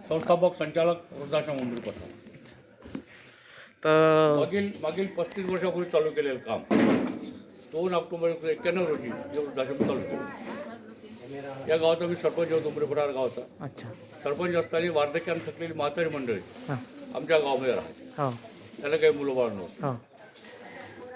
संस्थापक संचालक वृद्धाश्रम उमरीपट्टा. तर मागील 35 वर्षापूर्वी चालू केलेलं काम 2 ऑक्टोबर 91 रोजी हे वृद्धाश्रम चालू केलं. या गावाचा मी सरपंच होतो, उमरीपट्टा गावाचा. अच्छा. सरपंच असताना वार्धक्यानं थकलेली म्हातारी मंडळी हां. आमच्या गावामध्ये राहते. हो. त्याला काही मुलं बाळ नव्हतं हो.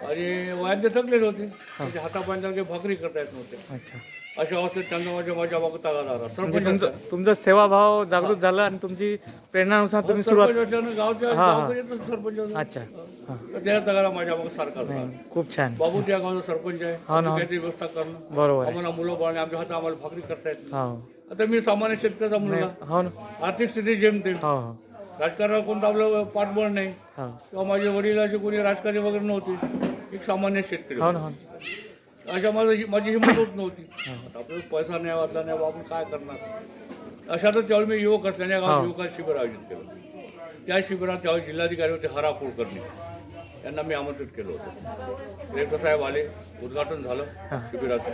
आणि वयाने थकलेले होते. म्हणजे हातापायला काही भाकरी करता येत नव्हते. अच्छा. अशा अवस्थेत त्यांना माझ्या मागं तागा झाला. म्हणजे सरपंच तुमचा सेवाभाव जागृत झाला आणि तुमची प्रेरणानुसार तुम्ही सुरुवात. गावच्या गावपर्यंत सरपंच होतो. अच्छा. हां. तर त्याला तगारा माझ्या मग सारखा झाला. खूप छान. बाबू त्या गावाचा सरपंच आहे. हो ना. काहीतरी व्यवस्था करणं, बरोबर आहे. आम्हाला मुलं बाळ आमच्या हातात आम्हाला भाकरी करता येत नाही. हो. आता मी सामान्य शेतकऱ्याचा मुलगा, हो ना. आर्थिक स्थिती जेमतेम, हो. हो. राजकारणात कोणतं आपलं पाठबळ नाही हो. किंवा माझे वडिलाचे कोणी राजकारणी वगैरे नव्हते. एक सामान्य शेतकरी हो ना. हो. अशा माझी हिंमत होत नव्हती. आता आपल्याला पैसा नाही वाटला नाही, आपण काय करणार. अशातच त्यावेळी मी युवक असल्याने गावात युवकात शिबिर आयोजित केलं. त्या शिबिरात त्यावेळी जिल्हाधिकारी होते हरा कुलकर्णी, त्यांना मी आमंत्रित केलं होतं. कलेक्टर साहेब आले, उद्घाटन झालं शिबिराचं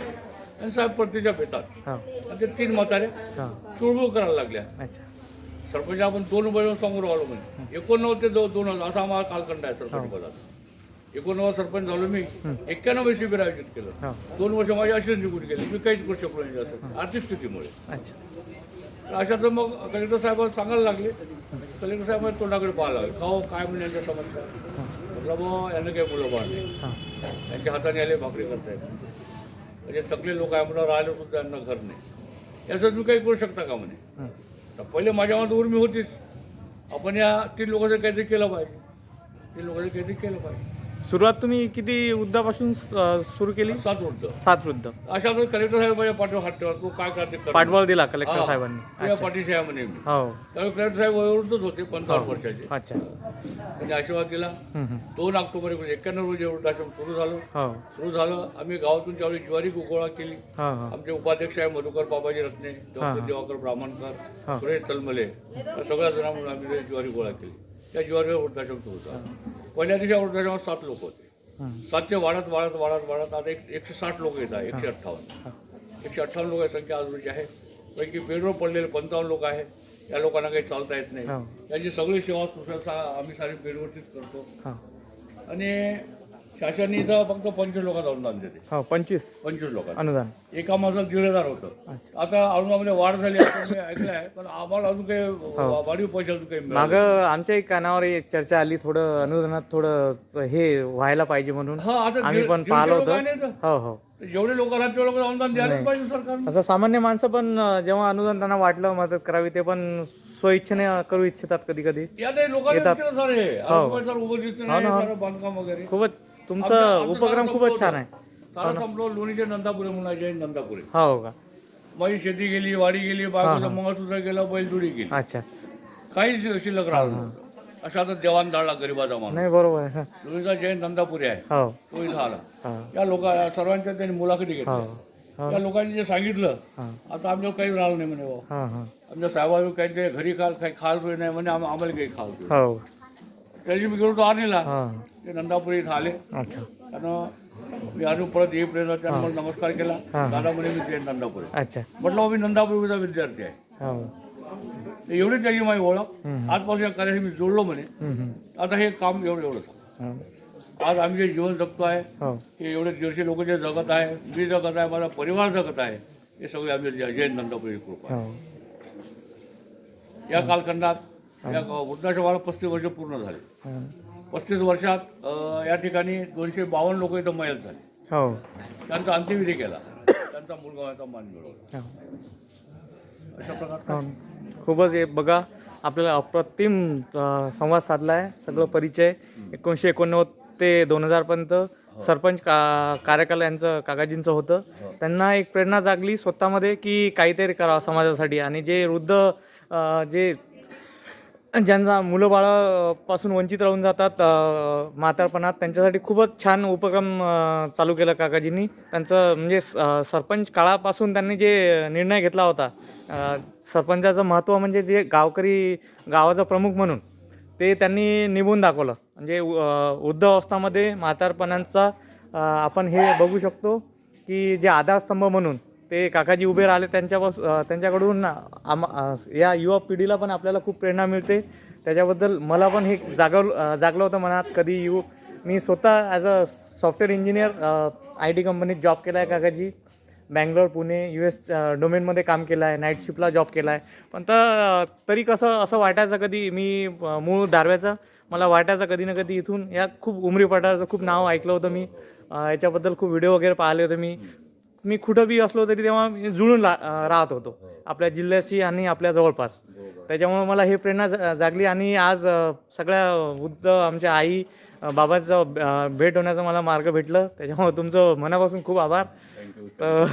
आणि साहेब परतीच्या भेटात आणि ते 3 म्हातारे चुळबुळ करायला लागल्या. अच्छा. सरपंच आपण 2 उभे समोर आलो म्हणजे 89 ते 2000 असा आम्हाला कालखंड आहे सरपंच पदाचा. 89 सरपंच झालो मी, 91 शिबिर आयोजित केलं. 2 वर्ष माझी अशीच निघून गेली. मी काहीच करू शकलो नाही जास्त आर्थिक स्थितीमुळे. अच्छा. अशाचं मग कलेक्टर साहेबांना सांगायला लागले. कलेक्टर साहेब तोंडाकडे पाहायला लागले. हो काय म्हणजे यांच्या समस्या. म्हटलं बा यांना काही मुलं बाळ नाही, त्यांच्या हाताने आले भाकरी करतायत. म्हणजे थकले लोक आहे म्हणून राहिले सुद्धा त्यांना घर नाही. याचं तुम्ही काही करू शकता का म्हणे. तर पहिले माझ्या मनात उर्मी होतीच, आपण या 3 लोकांचं काहीतरी केलं पाहिजे. 3 लोकांचं काहीतरी केलं पाहिजे. सुरुवात तुम्ही किती वृद्धापासून सुरू केली? 7 वृद्ध. 7 वृद्ध. अशा कलेक्टर साहेब माझ्या पाठीवर हात ठेवा, तू काय करते पाठबळ दिला कलेक्टर साहेबांनी. तुझ्या पाठीशी आहे म्हणे मी. हो. त्यावेळी कलेक्टर साहेब वयोवृद्धच होते, 55 वर्षाचे. अच्छा. त्यांनी आशीर्वाद दिला. 2 ऑक्टोबर 91 रोजी वृद्धाश्रम सुरू झालं. आम्ही गावातून त्यावेळी ज्वारी गोळा केली. आमचे उपाध्यक्ष आहे मधुकर बाबाजी रत्ने, डॉक्टर दिवाकर ब्राह्मणकर, सुरेश तलमले, या सगळ्या जणांमुळे आम्ही ज्वारी गोळा केली. त्या ज्वारीवर वृद्धाश्रम सुरू झाला. पहिल्या दिवशी वृद्धाश्रमात 7 लोक होते. 7चे वाढत आता 160 लोक येत आहे. 158 लोकांची संख्या आजूबाजूची आहे. पैकी बेडवर पडलेले 55 लोक आहे. या लोकांना काही चालता येत नाही. त्यांची सगळी सेवा सुश्रूषा आम्ही सारी बेडवरतीच करतो. आणि शासनाने इथं फक्त 25 लोकांचं अनुदान देते. 25 लोकांचं अनुदान. एका माणसाला 1,500 होतं. आता अनुदानामध्ये वाढ झाली असं मी ऐकलं आहे, पण आम्हाला अजून काही वाढीव पैसे अजून काही माग आमच्या कानावर एक चर्चा आली, थोडं अनुदानात थोडं हे व्हायला पाहिजे म्हणून. आता आम्ही पण पाहिलं होतं. हो. हो. जेवढे लोक राहतात तेवढे लोक अनुदान द्यायलाच पाहिजे सरकारने. असं सामान्य माणसं पण जेव्हा अनुदान त्यांना वाटलं मदत करावी, ते पण स्वइच्छेने करू इच्छितात कधी कधी. बांधकाम वगैरे खूपच तुमचा उपक्रम खूपच छान आहे. सारा संपलं. लोणीचे नंदापुरे म्हणून जैन नंदापुरे. हो का. माझी शेती गेली, वाडी गेली, बायकोचं मंगळसूत्र गेलं, बैलजोडी गेली. अच्छा. काहीच शिल्लक राहिलं नव्हतं. अशा आता देवाण दाळला गरीबाचा माणूस. नाही बरोबर आहे. लोणीचा जैन नंदापुरे आहे, हो. तो इथं आला. हो. या सर्वांच्या त्यांनी मुलाखती घेतल्या. या लोकांनी जे सांगितलं, आता आमच्यावर काही राहिलं नाही म्हणे. भाऊ आमच्या साहेबांवर काही ते घरी काही खाल सोय नाही म्हणे, आम्हाला काही खाल सोय. हो. त्याची मी गेलो तो आणला. ते नंदापुरी इथं आले. अच्छा. त्यानं मी आणून परत येईपर्यंत त्यानं मला नमस्कार केला. दादा म्हणे मी जैन नंदापुरी. अच्छा. म्हटलं मी नंदापुरीचा विद्यार्थी आहे. एवढीच त्याची माझी ओळख. आजपासून या कार्याशी मी जोडलो म्हणे. आता हे काम एवढं. आज आम्ही जे जीवन जगतो आहे, हे एवढे 150 लोक जे जगत आहे, मी जगत आहे, माझा परिवार जगत आहे, हे सगळे आम्ही जैन नंदापुरी कृपा आहे. या कालखंडात या वृद्धाश्रमाला 35 वर्ष पूर्ण झाले. 35 वर्षात या ठिकाणी 252 लोक इथं मयत झाले. त्यांचा अंत्यविधी केला. त्यांचा मुलगा मान मिळवला. अशा प्रकारचा खूपच हे बघा, आपल्याला अप्रतिम संवाद साधला आहे. सगळं परिचय 1989 ते 2000 पर्यंत सरपंच कार्यकाल यांचं काकाजींचं होतं. त्यांना एक प्रेरणा जागली स्वतःमध्ये की काहीतरी करावं समाजासाठी. आणि जे वृद्ध जे ज्यांना मुलं बाळापासून वंचित राहून जातात म्हातारपणात, त्यांच्यासाठी खूपच छान उपक्रम चालू केला काकाजींनी. त्यांचं म्हणजे सरपंच काळापासून त्यांनी जे निर्णय घेतला होता, सरपंचाचं महत्त्व म्हणजे जे गावकरी गावाचा प्रमुख म्हणून ते त्यांनी निभून दाखवलं. म्हणजे वृद्ध अवस्थामध्ये म्हातारपणाचा आपण हे बघू शकतो की जे आधारस्तंभ म्हणून ते काकाजी उभे राहिले त्यांच्याकडून या युवा पिढीला पण आपल्याला खूप प्रेरणा मिळते. त्याच्याबद्दल मला पण हे जागलं होतं मनात. कधी मी स्वतः as a software engineer IT कंपनीत जॉब केला आहे काकाजी. बँगलोर, पुणे, US डोमेनमध्ये काम केलं आहे. नाईट शिफ्टला जॉब केला आहे. पण तरी असं वाटायचं कधी मी मूळ दारव्याचा, मला वाटायचं कधी ना कधी इथून या खूप उमरी पठाराचं खूप नाव ऐकलं होतं मी. याच्याबद्दल खूप व्हिडिओ वगैरे पाहिले होते मी कुठं बी असलो तरी तेव्हा मी जुळून राहत होतो आपल्या जिल्ह्याशी आणि आपल्या जवळपास. त्याच्यामुळे मला हे प्रेरणा जागली आणि आज सगळ्या वृद्ध आमच्या आई बाबाचं भेट होण्याचं मला मार्ग भेटलं. त्याच्यामुळे तुमचं मनापासून खूप आभार. तर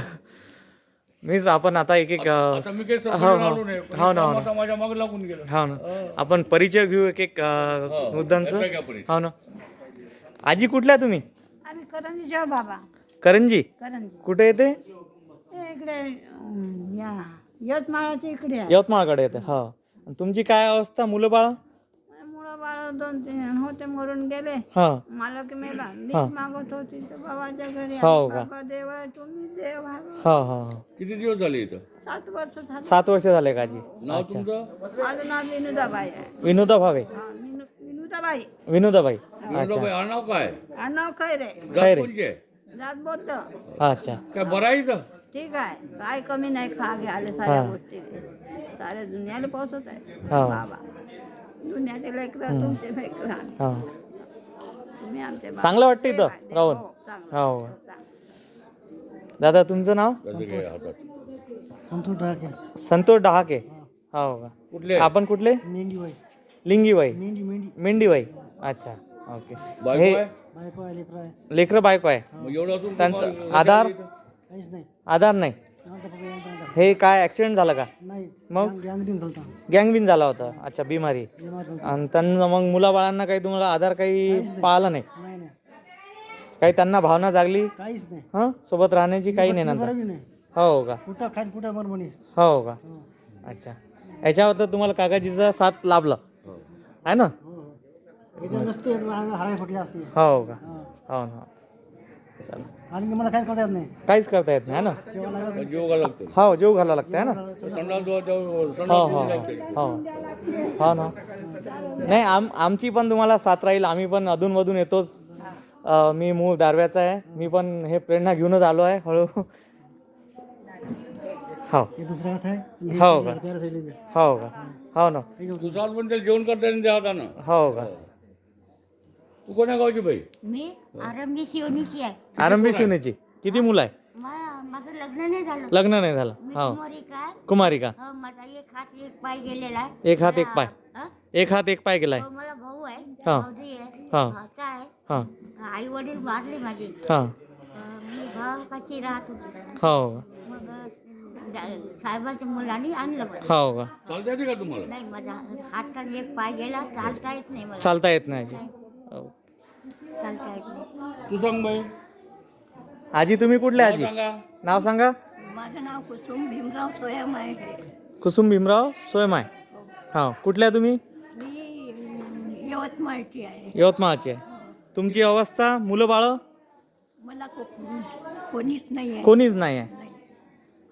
मीच आपण आता एक आता मी काही सरपंच आलो नाही, पण हो ना काम आता माझ्या मागे लागून गेलं. हो ना आपण परिचय घेऊ एक वृद्धांचं. हो ना. आजी कुठल्या तुम्ही? आम्ही करंजी जाऊ बाबा. करंजी करंजी कुठे येते? ते इकडे या यवतमाळाच्या इकडे आहे. यवतमाळकडे येते. हा. तुमची काय अवस्था, मुलं बाळ? मुलं बाळ 2-3 होते, मरून गेले. हा. मला की मेला मी हा. मागत होती तर बाबाच्या घरी. हो का? बाबा देवा तुम्ही देव व्हावं. हा हा. किती दिवस झाले इथं? 7 वर्ष झाली. 7 वर्ष झाले का आजी? नाव अच्छा. तुमचं? माझं नाव विनुदाबाई आहे. विनोदा भावे. हा, विनुदाबाई. विनोदाबाई. विनोदाबाई, आडनाव काय? आडनाव खैरे. खैरे. कोणचे? जात बोलत. अच्छा. काय बरं आहे इथं? ठीक आहे, काय कमी नाही. खा घ्याले साऱ्या गोष्टी, साऱ्या दुनियाला पोहोचत आहे हा. बाबा. दुनियाचे लेकरं तुमचे लेकरं हा. तुम्ही आमचे बाबा. चांगलं वाटतं इथं देव राहून? हो, चांगलं. हो. दादा तुमचं नाव? त्याचं काय हातात? संतोष डहाके. हो का? कुठले? आपण कुठले? लिंगीबाई. मेंढीबाई. अच्छा. ओके. बायको हे आहे? लेकरं बायको आहे. मग एवढं असून त्यांचं तुम्हाला आधार? इथं? आधार नाही. हे काय ऍक्सिडेंट झाला का? मग गँगबिन झाला होता. अच्छा, बिमारी. आणि त्यांना मग मुलाबाळांना काही तुम्हाला आधार काही पाहिला नाही? काही त्यांना भावना जागली? हा, सोबत राहण्याची काही नाही नंतर? हो का? हो का? अच्छा. याच्याबद्दल तुम्हाला काकाजीचा साथ लाभला आहे ना? हो का? हो ना. चला, आणि मला काय करता येत नाही. काहीच करता येत नाही ना? जीव घालावं लागतं. हो, जीव घालावा लागतं आहे ना? संडास हो हो हो ना. नाही, आमची पण तुम्हाला साथ राहील. आम्ही पण अधूनमधून येतोच. मी मूळ दारव्याचा आहे. मी पण हे प्रेरणा घेऊनच आलो आहे हळूहळू. हो. हे दुसरं हात आहे. हो का? हो का? हो ना. तुझा पण त्याला जेवण करता येईल त्या हातानं. हो का? तू कोण्या गावची बाई? मी आरंभी शिवणीची आहे. आरंभी शिवण्याची. किती मुलं आहे? माझं लग्न नाही झालं. लग्न नाही झालं. मी हो. कुमारिका आहे. कुमारिका. हो, माझा एक हात एक पाय गेलेला आहे. एक हात एक पाय. हं? एक हात एक पाय गेलाय. हो, मला भाऊ आहे, हा. भाऊजी आहे, हा. भाचा आहे. हा आई वडील वारले माझे. हा. मी भावापाशी राहत होते. हो का? मग साहेबाच्या मुलांनी आणलं मला. हो का? चालता येते का तुम्हाला? नाही, माझा हाताने एक पाय गेला. चालता येत नाही मला. चालता येत नाही आजी. हो. चालता येत नाही. तू सांग बाई. आजी तुम्ही कुठले आजी? सांगा. नाव सांगा. माझं नाव कुसुम भीमराव सोयामाय आहे. कुसुम भीमराव सोयमाय. हा. कुठल्या तुम्ही? मी यवतमाळची आहे. यवतमाळचे आहे. तुमची अवस्था, मुलं बाळ? मला कोणीच नाही आहे. कोणीच नाही आहे.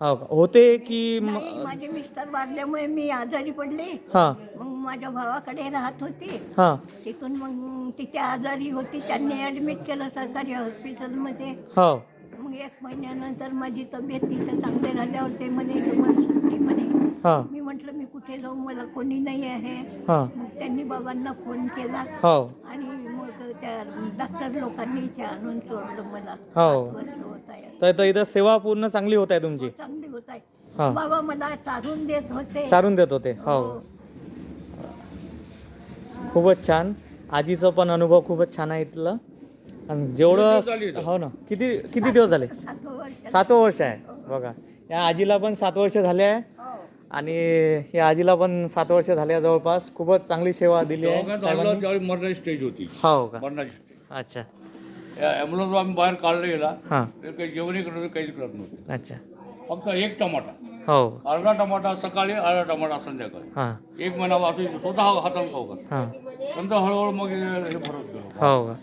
हो का? होते की नाही, माझे मिस्टर वारल्यामुळे मी आजारी पडले. हा मग माझ्या भावाकडे राहत होते. हा तिथून मग तिथे आजारी होती, त्यांनी ऍडमिट केलं सरकारी हॉस्पिटलमध्ये. हो. मग 1 महिन्यानंतर माझी तब्येत तिथं चांगली झाल्यावर ते म्हणे तुम्हाला सुट्टी म्हणे. हा मी म्हटलं मी कुठे जाऊ, मला कोणी नाही आहे. हा मग त्यांनी बाबांना फोन केला हो आणि मग त्या डॉक्टर लोकांनी इथे आणून सोडलं मला. हो. 5 वर्ष होत आहे. तर इथं सेवा पूर्ण चांगली होत आहे तुमची? चांगली होत आहे. हा. बाबा मला चारून देत होते. चारून देत होते. हो. खूपच छान. आजीचा पण अनुभव खूपच छान आहे इथलं. आणि जेवढं किती दिवस झाले इथं? हो ना. किती दिवस झाले? 7 वर्ष. 7 वर्ष आहे. बघा, या आजीला पण 7 वर्ष झाले आहे. हो. आणि या आजीला पण 7 वर्ष झाले आहे जवळपास. खूपच चांगली सेवा दिली आहे दवाखान्यात आणलं साहेबांनी. त्यावेळी मरणाची स्टेज होती. हो का? मरणाची स्टेज. अच्छा. ॲम्ब्युलन्स आम्ही बाहेर काढला गेला. हां. तर काही जेवणही करत नव्हते, काहीच करत नव्हते. अच्छा. फक्त 1 टमाटा, हो. अर्धा टमाटा सकाळी, अर्धा टमाटा संध्याकाळी. हां 1 महिना असं स्वतः हातानं खाऊ का. हां. नंतर हळूहळू मग हे भरत गेलो. हो का?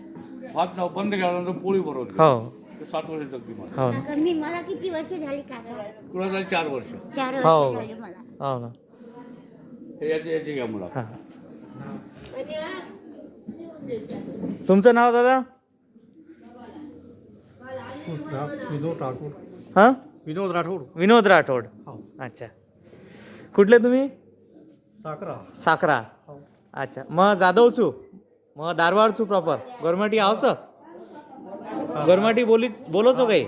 हात बंद केल्यानंतर पोळी भरवत गेलो. हो. ते 7 वर्ष जगली मला. हो ना काका मी मला किती वर्ष झाली काका तुला झाली 4 वर्ष. 4 हो. वर्ष झाली मला. हो ना हे याचे घ्या मुला. हां. तुमचं नाव दादा? विनोद राठोड. हां, विनोद राठोड. विनोद राठोड. हो. अच्छा, कुठले तुम्ही? साखरा. साखरा. अच्छा, मग जाधवचू मग दारवाडचू प्रॉपर गोरमाटी आवस गोरमाटी बोलोचो काही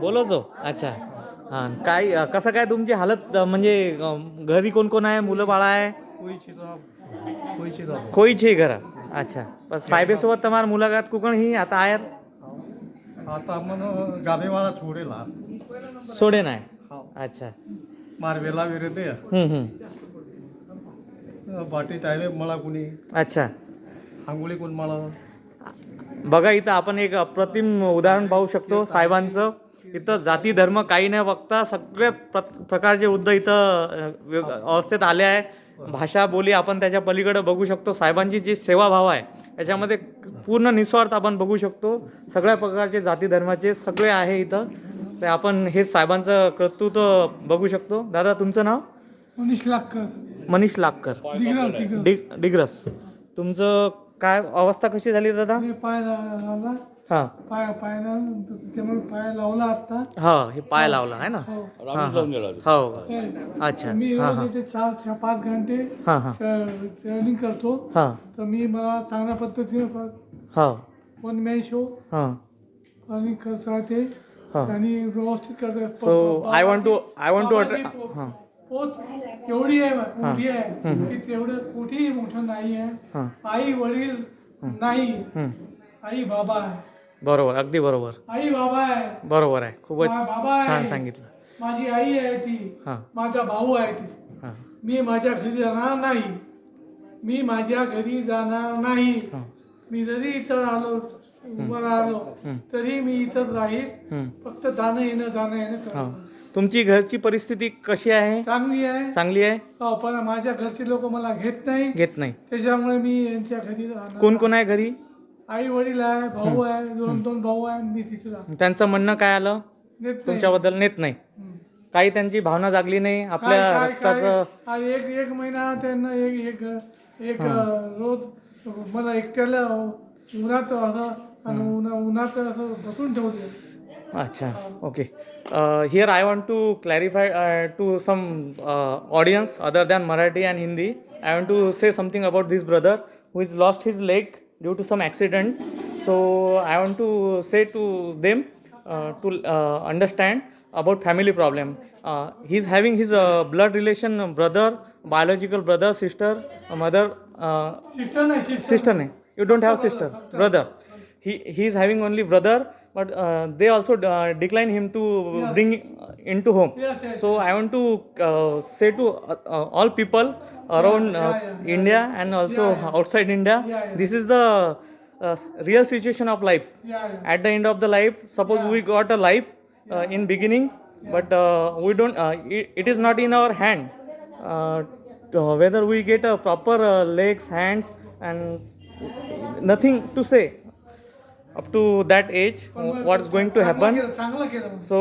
बोलोचो. अच्छा हां, काय कसं काय तुमची हालत म्हणजे घरी कोण कोण आहे, मुलं बाळा आहे? कोईचे घर. अच्छा, बस साहेबेसोबत तुम्हार मुलाकात कुकण ही आता आयर आता मन गाभेवाला छोडेला सोडे नाही. अच्छा. मारवेला विरते बाटी टाइमे मला कुणी अच्छा, आंघोळी कोण मला. बघा इथं आपण एक अप्रतिम उदाहरण पाहू शकतो साहेबांचं. इथं जाती धर्म काही न बघता सगळे प्रकारचे वृद्ध इथं अवस्थेत आले आहे. भाषा बोली आपण त्याच्या पलीकडे बघू शकतो. साहेबांची जी सेवाभाव आहे याच्यामध्ये पूर्ण निस्वार्थ आपण बघू शकतो. सगळ्या प्रकारचे जाती धर्माचे सगळे आहे इथं. तर आपण हे साहेबांचं कर्तृत्व बघू शकतो. दादा तुमचं नाव? मनीष लाखकर. मनीष लाखकर. डिग्रस. तुमचं काय अवस्था कशी झाली दादा? मी पाय लावला, हां पायाला त्यामुळे पाय लावला आता. हा, हे पाय लावला आहे ना? हो. रामीच लावून गेला. हो. हे, अच्छा. मी हां रोज हां इथे 4-5 घंटे हां हां ट्रेनिंग करतो. हां तर मी मला चांगल्या पद्धतीने हां 1 मॅन शो हां आणि करत राहते हां. आणि व्यवस्थित करते. सो आय वॉन्ट टू बाबाची हां पोच एवढी आहे मोठी आहे की तेवढं कुठेही मोठं नाही आहे. हां. आई वडील नाही, हं. आई बाबा आहे. बरोबर, अगदी बरोबर. आई बाबा आहे. बरोबर आहे. खूपच बाबा आहे. छान सांगितलं. माझी आई आहे ती, हां माझा भाऊ आहे ती. हां मी माझ्या घरी जाणार नाही. मी माझ्या घरी जाणार नाही. हां मी जरी इथं आलो उभं राहिलो तरी मी इथं राहील. हं. फक्त जाणं येणं हां. करतो. तुमची घरची परिस्थिती कशी आहे? चांगली आहे. चांगली आहे. हो, पण माझ्या घरचे लोक मला घेत नाही. घेत नाही. त्याच्यामुळे मी यांच्या घरी राहणार. कोण कोण आहे घरी? आई वडील आहे, भाऊ आहे, 2 भाऊ आहे. मी तिथे राहतो. त्यांचं म्हणणं काय आलं नेत नाही. तुमच्याबद्दल? नेत नाही. हं. काही त्यांची भावना जागली नाही आपल्या काय- रक्ताचं? काय- एक महिना त्यांना एक रोज मला एकट्याला उन्हात असं आणि उन्हात असं बसून ठेवते. अच्छा, okay. Here I want to clarify to some audience other than Marathi and Hindi. I want to say something about this brother who has lost his leg due to some accident. So I want to say to them to understand about family problem. He's having his blood relation brother, biological brother, sister, mother. Sister नाही, Sister nahi. You don't have sister, brother. He is having only brother, but they also decline him to Yes. bring into home. Yes, yes. So I want to say to all people around yeah. India and also Yeah. outside India, Yeah. this is the real situation of life. Yeah. At the end of the life, suppose Yeah. we got a life in beginning, but we don't. It is not in our hand whether we get a proper legs, hands, and nothing to say up to that age what's going to happen. चांगलं केलं. So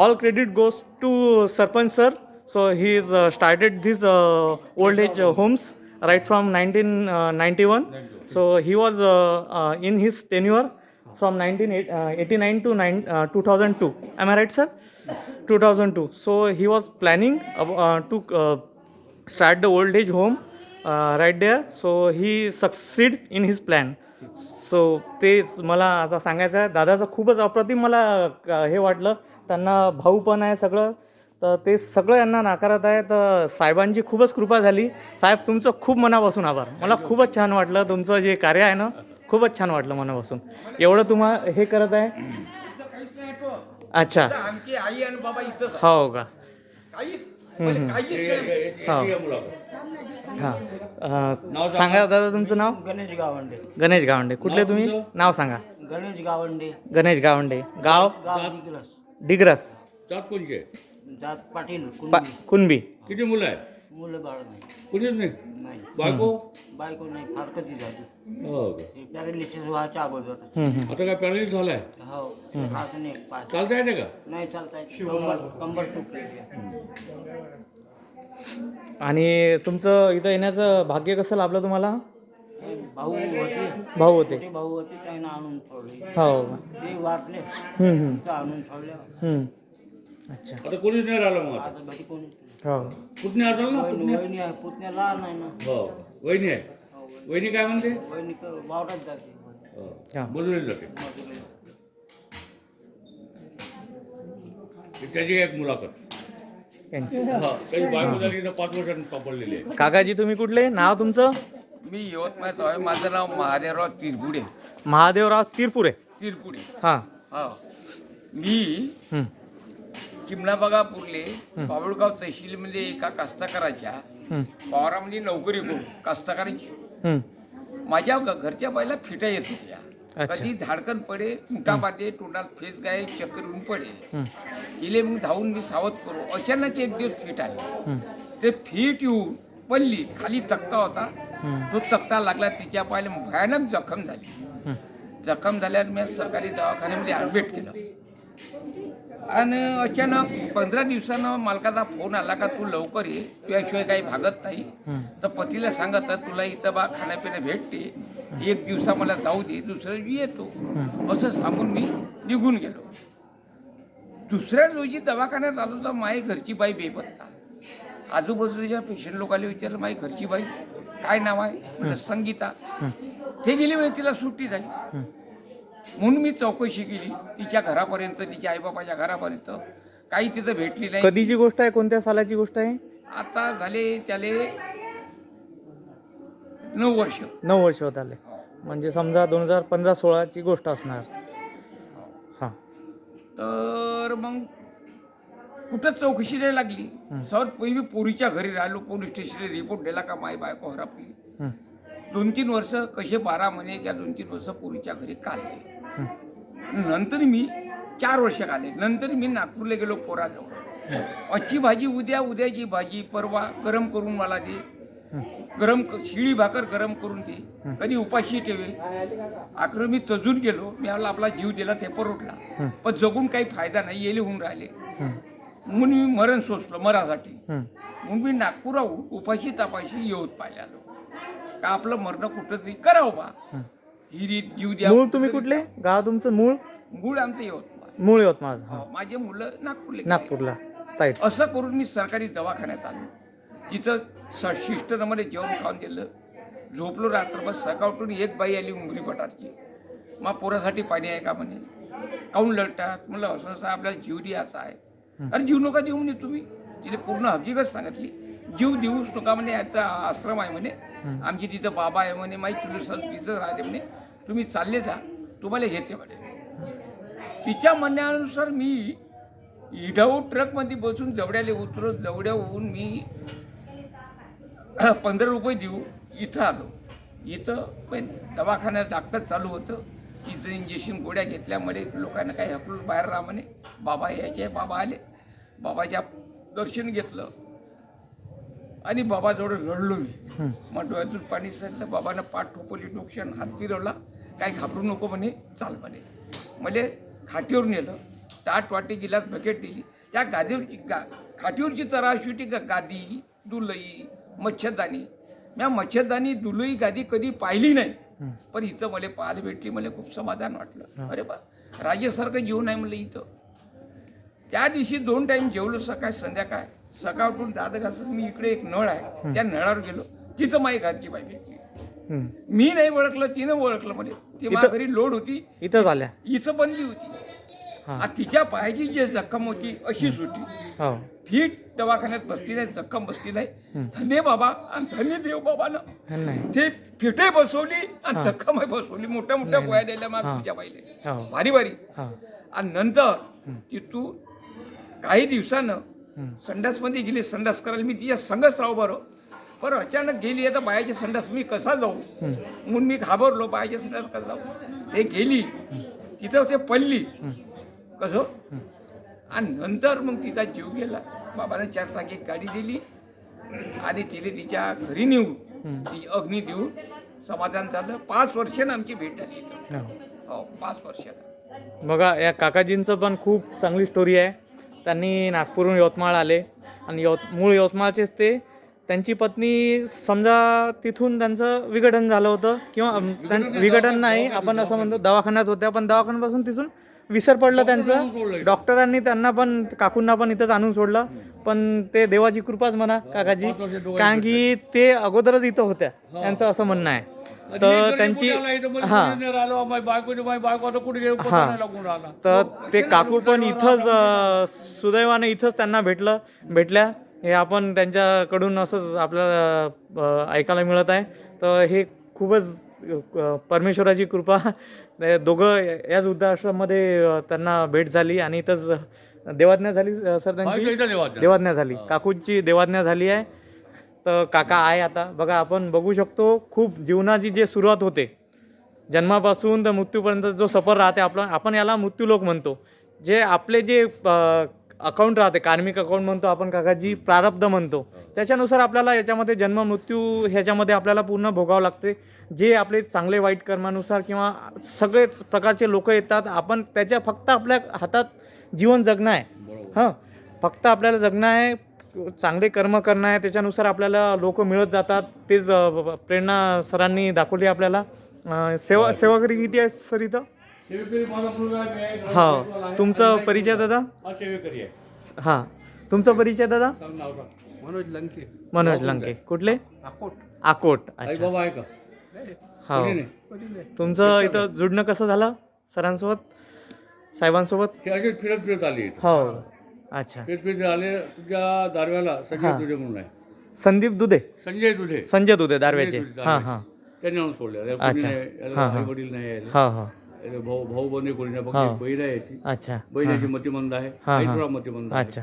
all credit goes to Sarpanch sir. So he is started these old age homes right from 1991. So he was in his tenure from 1989 to 2002. Am I right, sir? 2002. So he was planning to start the old age home right there. So he succeed in his plan. So तेच मला आता सांगायचं आहे. दादाचं खूपच अप्रतिम मला हे वाटलं. त्यांना भाऊ पण आहे सगळं, तर ते सगळं यांना नाकारत आहे. तर साहेबांची खूपच कृपा झाली. साहेब तुमचं खूप मनापासून आभार. मला खूपच छान वाटलं. तुमचं जे कार्य आहे ना खूपच छान वाटलं मनापासून. एवढं तुम्हाला हे करत आहे. अच्छा, आमची आई आणि बाबा इथंच हो का? हां, सांगा दादा तुमचं नाव? गणेश गावंडे. गणेश गावंडे. कुठले तुम्ही? नाव सांगा. गणेश गावंडे. गणेश गावंडे. गाव? गाव दिग्रस. डिग्रस. जात कोणची आहे? जात पाटील कुणबी. कुणबी. किती मुलं आहेत? मुलं बाळ नाही. कुणीच नाही. नाही. बायको? बायको नाही फार कधी झाली हो का? पॅरालिसिस व्हायच्या अगोदर. आता काय पॅरालिसिस झालाय? हो अजून एक पाच चालता येते का? नाही चालता येत. कंबर तुटलेली आहे. आणि तुमचं इथं येण्याचं भाग्य कसं लाभलं तुम्हाला? भाऊ होते भाऊ होते. मोठे भाऊ होते त्यांना आणून ठेवले. हो का? ते वाटले हम्म. आणून ठेवले. हम्म. अच्छा. आता कोणीच नाही राहिलं मग आता. आता घरी कोणी हो. पुतणी असेल ना? पुतणी? वहिनी आहे पुतण्या लहान आहे ना. हो. वहिनी आहे. वहिनी काय म्हणते? वहिनी वावरात जाते. हो. हा. मजुरीला जाते. त्याची एक मुलाखत. यांची. हा. काही बायको झाली तर 5 वर्षांनी सापडलेली आहे. काकाजी तुम्ही कुठले? नाव तुमचं? मी यवतमाळचा आहे. माझं नाव महादेवराव तिरपुडे. महादेवराव तिरपुरे. तिरपुडे हां. हा. मी हम्म. चिमणाबागा पुरले बाबुळगाव तहसीलमध्ये एका कास्तकाराच्या हम्म. वावरामध्ये नोकरी करू कास्तकाराची. हम्म. माझ्या घरच्या बाईला फिटा येत होत्या. अच्छा. कधी झाडकन पडे कुटामध्ये तोंडात फेस गाय चक्कर येऊन पडे. हम्म. तिले मग धावून मी सावध करू. अचानक एक दिवस फिट आली. हम्म. ते फिट येऊन पडली. खाली तक्ता होता. तो तक्ता लागला तिच्या पायाला भयानक जखम झाली. हम्म. जखम झाल्यावर मी सरकारी दवाखान्यामध्ये ॲडमिट केलं. आणि अचानक 15 दिवसानं मालकाचा फोन आला का तू लवकर ये, तुझ्याशिवाय काही भागत नाही. तर पतीला सांगत तुला इथं बा खाण्यापिणं भेटते, एक दिवसा मला जाऊ दे, दुसऱ्या दिवशी येतो असं सांगून मी निघून गेलो. दुसऱ्या रोजी दवाखान्यात आलो तर माझी घरची बाई बेपत्ता. आजूबाजूच्या पेशंट लोकांना विचारलं माझी घरची बाई काय नाव आहे? म्हणजे संगीता. ते गेली म्हणजे तिला सुट्टी झाली. म्हणून मी चौकशी केली तिच्या घरापर्यंत, तिच्या आईबापाच्या घरापर्यंत. काही तिथं भेटली नाही. कधीची गोष्ट आहे? कोणत्या सालाची गोष्ट आहे? आता झाले त्याले 9 वर्ष. 9 वर्ष होत आले. म्हणजे समजा 2015-16ची गोष्ट असणार. हां. तर मग कुठं चौकशी नाही लागली. सहज पहिली पोरीच्या घरी राहिलो. पोलीस स्टेशनला रिपोर्ट दिला का माई बायको हरपली. 2-3 वर्ष कसे 12 महिने त्या 2-3 वर्ष पोरीच्या घरी काढले. नंतर मी 4 वर्ष काढले. नंतर मी नागपूरला गेलो पोराजवळ. आजची भाजी उद्या, उद्याची भाजी परवा गरम करून मला दे. शिळी भाकर गरम करून दे. कधी उपाशी ठेवे. आखर मी तजून गेलो. मी आपला जीव दिला ते परवडला. पण जगून काही फायदा नाही. येले होऊन राहिले. म्हणून मी मरण सोसलो मरासाठी. म्हणून मी नागपुराहून उपाशी तापाशी येऊत पाहिजे आलो का आपलं मरण कुठं तरी करावं बा. हिरीत जीव द्या. मूळ तुम्ही कुठले? गाव तुमचं मूळ? मूळ आमचं यवतमाळ. मूळ यवतमाळ. हां. माझे मुलं नागपूरला. नागपूरला स्थायिक. असं करून मी सरकारी दवाखान्यात आलो. तिथं शिस्टरमध्ये जेवण खाऊन दिलं. झोपलो रात्रभर. सकाळ उठून एक बाई आली उंबरी पटारची. मग पोरासाठी पाणी आहे का म्हणे. काऊन लढतात म्हणलं असं असं आपल्याला जीव द्यायचा आहे. अरे जीव नका देऊ म्हणे तुम्ही. तिने पूर्ण हकीकत सांगितली. जीव देऊच नका म्हणे. याचा आश्रम आहे म्हणे. आमची तिथं बाबा आहे म्हणे. माई तुला तिथं राहते म्हणे. तुम्ही चालले जा तुम्हाला घेते म्हणे. तिच्या म्हणण्यानुसार मी इडाऊ ट्रकमध्ये बसून जवड्याला उतरत. जवड्या होऊन मी 15 रुपये देऊ इथं आलो. इथं पण दवाखान्यात डॉक्टर चालू होतं. तिचं इंजेक्शन गोळ्या घेतल्यामुळे लोकांना काही हकलून बाहेर राहा म्हणे. बाबा यायचे. बाबा आले. बाबाच्या दर्शन घेतलं आणि बाबाजवळ रडलो मी. मग डोळ्यातून पाणी सांगितलं. बाबानं पाठ ठोपवली. डोक्यानं हात फिरवला. काही घाबरू नको म्हणे. चाल म्हणे. मला खाटीवर नेलं. ताट वाटी गिलास बकेट दिली. त्या गादीवरची खाटीवरची तराशी होती का गादी, दुलई, मच्छरदानी. मी मच्छरदानी, दुलई, गादी कधी पाहिली नाही. पण इथं मला पाहायला भेटली. मला खूप समाधान वाटलं. अरे बा राजेसारखं जेवण आहे म्हणलं इथं. त्या दिवशी 2 टाईम जेवलो. सकाळ संध्याकाळ. सकाळ उठून दाद घासत मी इकडे एक नळ आहे त्या नळावर गेलो. तिथं माझी घरची बाई भेटली. मी नाही ओळखलं, तिनं ओळखलं. म्हणजे ती माझ्या घरी लोड होती. इथं झाल्या. इथं बनली होती. तिच्या पायाची जी जखम होती अशीच होती. हो. फिट दवाखान्यात बसली नाही. जखम बसली नाही. धन्य बाबा आणि धन्य देव बाबानं नाही. ते फिटे बसवली आणि जखम बसवली. मोठ्या मोठ्या गोळ्या दिल्या मग तुझ्या बाईले. हो. भारी भारी. हां. आणि नंतर तिथून काही दिवसानं संडासमध्ये गेली. संडास करायला मी तिच्या संगच राहू बरं. पण अचानक गेली. आता बायाच्या संडास मी कसा जाऊ म्हणून मी घाबरलो. बायाच्या संडास कसा जाऊ. ते गेली. तिथं ते पडली कसं. आणि नंतर मग तिचा जीव गेला. बाबाने 4 चाकी गाडी दिली आणि तिने तिच्या घरी नेऊन ती अग्नी देऊन समाधान झालं. 5 वर्षानं आमची भेट झाली इथं. हो 5 वर्षानं. बघा या काकाजींचं पण खूप चांगली स्टोरी आहे. त्यांनी नागपूरहून यवतमाळ आले आणि मूळ यवतमाळचेच ते. त्यांची पत्नी समजा तिथून त्यांचं विघटन झालं होतं किंवा विघटन नाही आपण असं म्हणतो, दवाखान्यात होत्या, पण दवाखान्यापासून तिथून विसर पडलं त्यांचं. डॉक्टरांनी त्यांना पण काकूंना पण इथंच आणून सोडलं. पण ते देवाची कृपाच म्हणा काकाजी, कारण की ते अगोदरच इथं होत्या त्यांचं असं म्हणणं आहे. तर त्यांची तर ते काकू पण इथंच सुदैवाने इथंच त्यांना भेटल्या. हे आपण त्यांच्याकडून असंच आपल्याला ऐकायला मिळत आहे. तर हे खूपच परमेश्वराची कृपा. दोघं याच वृद्धाश्रममध्ये त्यांना भेट झाली आणि इथंच देवाज्ञा झाली सर त्यांची. देवाज्ञा झाली, काकूंची देवाज्ञा झाली आहे. तर काका आहे आता. बघा आपण बघू शकतो खूप जीवनाची जे सुरुवात होते जन्मापासून तर मृत्यूपर्यंत जो सफर राहते आपण याला मृत्यूलोक म्हणतो. जे आपले जे अकाउंट राहते, कार्मिक अकाउंट म्हणतो आपण काकाजी, प्रारब्ध म्हणतो, त्याच्यानुसार आपल्याला याच्यामध्ये जन्म मृत्यू ह्याच्यामध्ये आपल्याला पूर्ण भोगावं लागते. जे आपले चांगले वाईट कर्मानुसार किंवा सगळेच प्रकारचे लोक येतात, आपण त्याच्या फक्त आपल्या हातात जीवन जगणं आहे. हां, फक्त आपल्याला जगणं आहे, चांगले कर्म करणं आहे, त्याच्यानुसार आपल्याला लोक मिळत जातात. तेच प्रेरणा सरांनी दाखवली आपल्याला. सेवागिरी किती आहे सर इथं? हा, तुमचा परिचय दादा? हां, तुमचा परिचय दादा? मनोज लंके. कुठले? आकोट. अच्छा. हो, तुमचं इथं जुडणं कसं झालं सरांसोबत, साहेबांसोबत? फिरत आली. हो, अच्छा. फिरत आले. तुझ्या दारव्याला संजय दुधे म्हणून आहे. संदीप दुधे, संजय दुधे दारव्याचे. हां हां, त्यांनी आणून सोडले. अच्छा. आई वडील नाही यायला. हां हां, भाऊ बंद कोणी नाही, फक्त बहीण आहे याची. अच्छा. बहिणीची मतिमंद आहे, आई थोडा मतिमंद आहे. अच्छा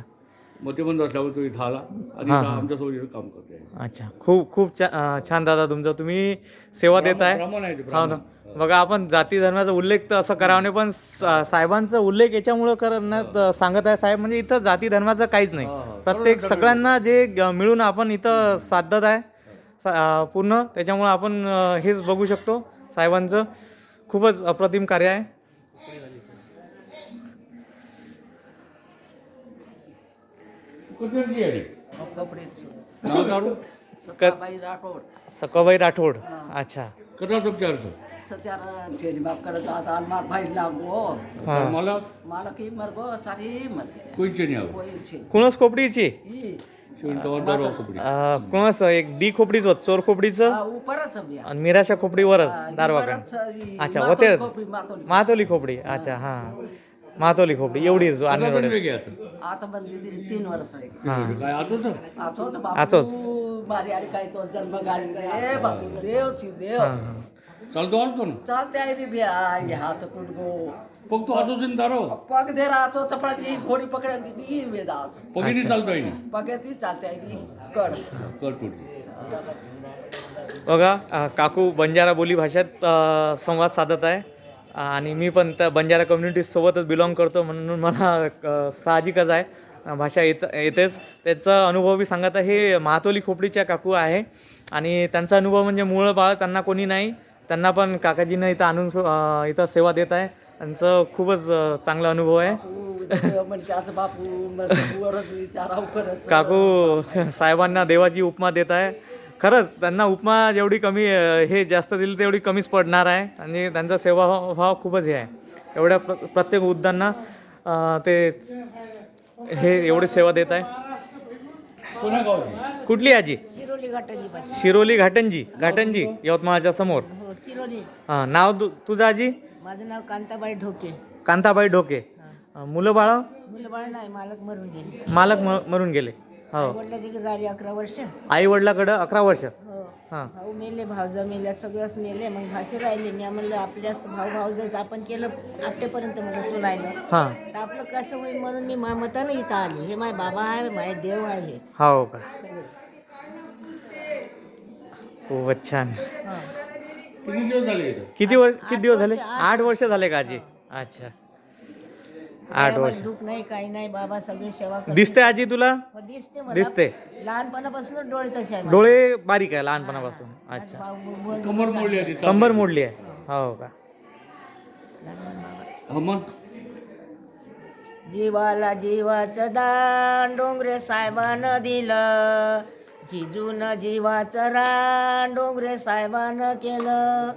मतिमंद असल्यावर तो इथं आला आणि आमच्यासोबत इथं काम करते. अच्छा, खूप छान दादा तुमचं. तुम्ही सेवा देताय. ब्राह्मण आहे ते, हो ना. बघा आपण जाती धर्माचा उल्लेख तर असं करावा नाही, पण साहेबांचा उल्लेख याच्यामुळं करण्यात सांगत आहे साहेब. म्हणजे इथं जाती धर्माचं काहीच नाही, प्रत्येक सगळ्यांना जे मिळून आपण इथं साधत आहे पूर्ण. त्याच्यामुळं आपण हेच बघू शकतो साहेबांचं खूपच अप्रतिम कार्य आहे. सकाबाई राठोड. अच्छा. कथा तुमच्या अर्थ सचारा चेली बाप करत आता अलमार भाई लागो मला मला की मरगो सारी मत कोणचे नाही आलं. कोई छे कुणस खोपडीची? ई कुणस एक डी खोपडीच होत, चोर खोपडीचं ऊपरच अभिया आणि मिराशा खोपडीवरच दारवाकन. अच्छा, होते मातोली खोपडी. अच्छा, हां, मातोली खोपडी एवढीच. आणि आता बनली 3 वर्ष काय आतोच आतोच आतोच. बापू मारी आणि काय तो जन्म गाडी रे बापू देवची देव चालतो आलतो ना. चालते आहे रे बिया हात कुटगो फक्त आतोच दारो पग दे रहा तो चपड़ा घोड़ी पकड़ की वेदास पगिनी चालतो आहे. पगे ती चालते आहे कड कर बघा काकू बंजारा बोली भाषेत संवाद साधत आहे आणि मी पण त्या बंजारा कम्युनिटीसोबतच बिलॉंग करतो, म्हणून मला साहजिकच आहे भाषा येतेच. त्याचा अनुभव बी सांगत आहे. हे महातोली खोपडीच्या काकू आहे आणि त्यांचा अनुभव म्हणजे मूळ बाळ त्यांना कोणी नाही, त्यांना पण काकाजीनं इथं आणून इथं सेवा देत आहे. त्यांचं खूपच चांगला अनुभव आहे. काकू साहेबांना देवाची उपमा देत आहे. खरंच त्यांना उपमा जेवढी कमी हे जास्त दिली तेवढी कमीच पडणार आहे आणि त्यांचा सेवाभाव खूपच हे आहे. एवढ्या प्रत्येक वृद्धांना ते हे एवढी सेवा देत आहे. कुठली आजी? शिरोली घाटंजी यवतमाळच्या समोर. हां, नाव तुझं आजी? माझं नाव कांताबाई ढोके. कांताबाई ढोके. मुलं बाळ नाही, मालक मरून गेले. हो, वडिलांची झाली 11 वर्ष. आई वडिलाकडं 11 वर्ष. हो, हां, भाऊ मेले, भावजा मेल्या, सगळंच मेले. मग भाषे राहिले. मी म्हणलं आपल्या भाऊ आपण केलं आत्तेपर्यंत मला तू राहिलं हां, तर आपलं कसं होईल म्हणून मी मतानं इथं आली. हे माझे बाबा आहे, माझे देव आहे. हो का, खूपच छान. किती दिवस झाले इथं? किती दिवस झाले? 8 वर्ष झाले का आजी? अच्छा. 8 वर्ष दुःख नाही काही नाही बाबा सगळी सेवा करतो. दिसते आजी तुला हो, दिसते मला. दिसते. लहानपणापासून डोळे तसे आहे माझे. डोळे बारीक आहे लहानपणापासून अच्छा भाऊ मुळमुळ कंबर मोडली आधी कंबर मोडली आहे हो का हा मग जीवाला जीवाचं दान डोंगरे साहेबानं दिलं, जिजून जीवाचं रान डोंगरे साहेबानं केलं.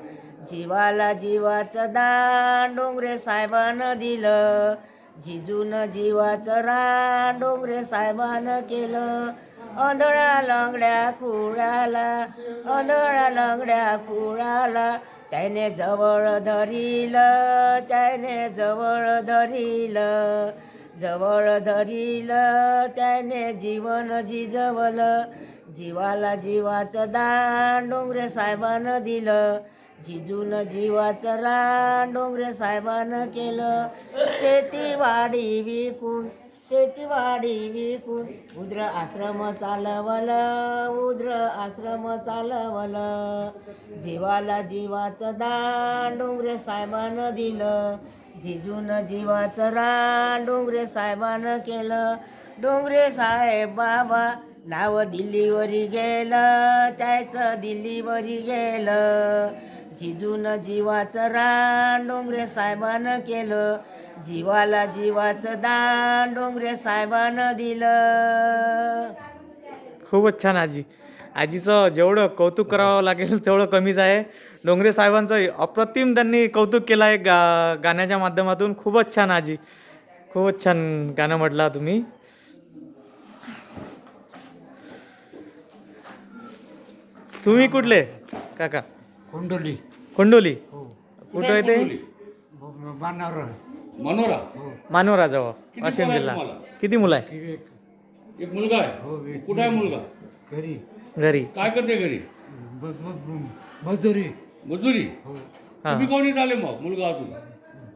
जीवाला जीवाचं दान डोंगरे साहेबानं दिलं, जिजून जीवाचं रान डोंगरे साहेबानं केलं. आंधळा लंगड्या कुळाला, आंधळा लंगड्या कुळाला त्याने जवळ धरिलं, त्याने जवळ धरिलं, जवळ धरिलं त्याने जीवन जिजवलं. जीवाला जीवाचं दान डोंगरे साहेबानं दिलं, जिजून जीवाचं रान डोंगरे साहेबानं केलं. शेतीवाडी विकून, शेतीवाडी विकून उद्र आश्रम चालवलं, उद्र आश्रम चालवलं. जीवाला जीवाचं दान डोंगरे साहेबानं दिलं, जिजून जीवाचं रान डोंगरे साहेबानं केलं. डोंगरे साहेब बाबा नाव दिल्लीवरी गेलं, त्याचं दिल्लीवरी गेलं. जिजून जीवाचं रान डोंगरे साहेबानं केलं, जीवाला जीवाचं दान डोंगरे साहेबानं दिलं. खूपच छान आजी. आजीचं जेवढं कौतुक करावं लागेल तेवढं कमीच आहे. डोंगरे साहेबांचं अप्रतिम त्यांनी कौतुक केलं आहे गाण्याच्या माध्यमातून. खूपच छान आजी, खूपच छान गाणं म्हटलं तुम्ही. तुम्ही कुठले काका? कोंडोली कोंडोली. हो कुठं आहे ते? बाणावर मनोरा मानोराजवळ किती वाशिम पोरं आहेत जिल्हा. तुम्हाला? किती मुलं आहे? एक मुलगा आहे. हो कुठं आहे मुलगा? घरी घरी. काय करते घरी? मजुरी मजुरी. हा. तुम्ही कोणी झाले मग मुलगा अजून?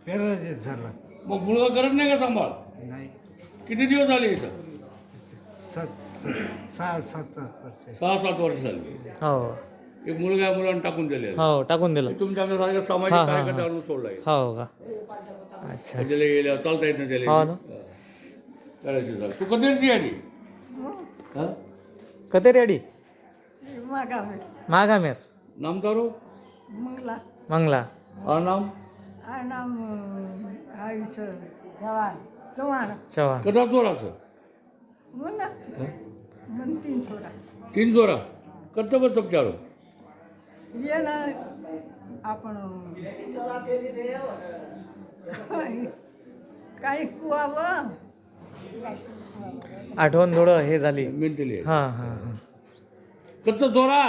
पॅरालिसिस झाला मग मुलगा करत नाही का सांभाळ? नाही किती दिवस झाले इथं? 6-7 वर्ष 6-7 वर्ष झाली. हो एक मुलगा मुलांना टाकून दिले. हो टाकून दिलं. तुमच्या सारख्या सामाजिक हा, हा, हा. कार्यकर्त्यावरून सोडला आहे. हो का अच्छा त्याला गेल्या चालता येत नाही त्याला. हो ना. करायची झालं. तू कधी आली? हा? कतेरी अडी मागावे माघामेर नाम तारो मंगला मंगला और नाम नाम आईचं चव्हाण चव्हाण चव्हाण. कदा चोराचं म्हणा म्हण 3 छोरा 3 चोरा कच्चं बच्चं चारो. ये ना आपण काही कुवावं आठवण थोडं हे झाली. मेंटली हा हा हा कच्चं चोरा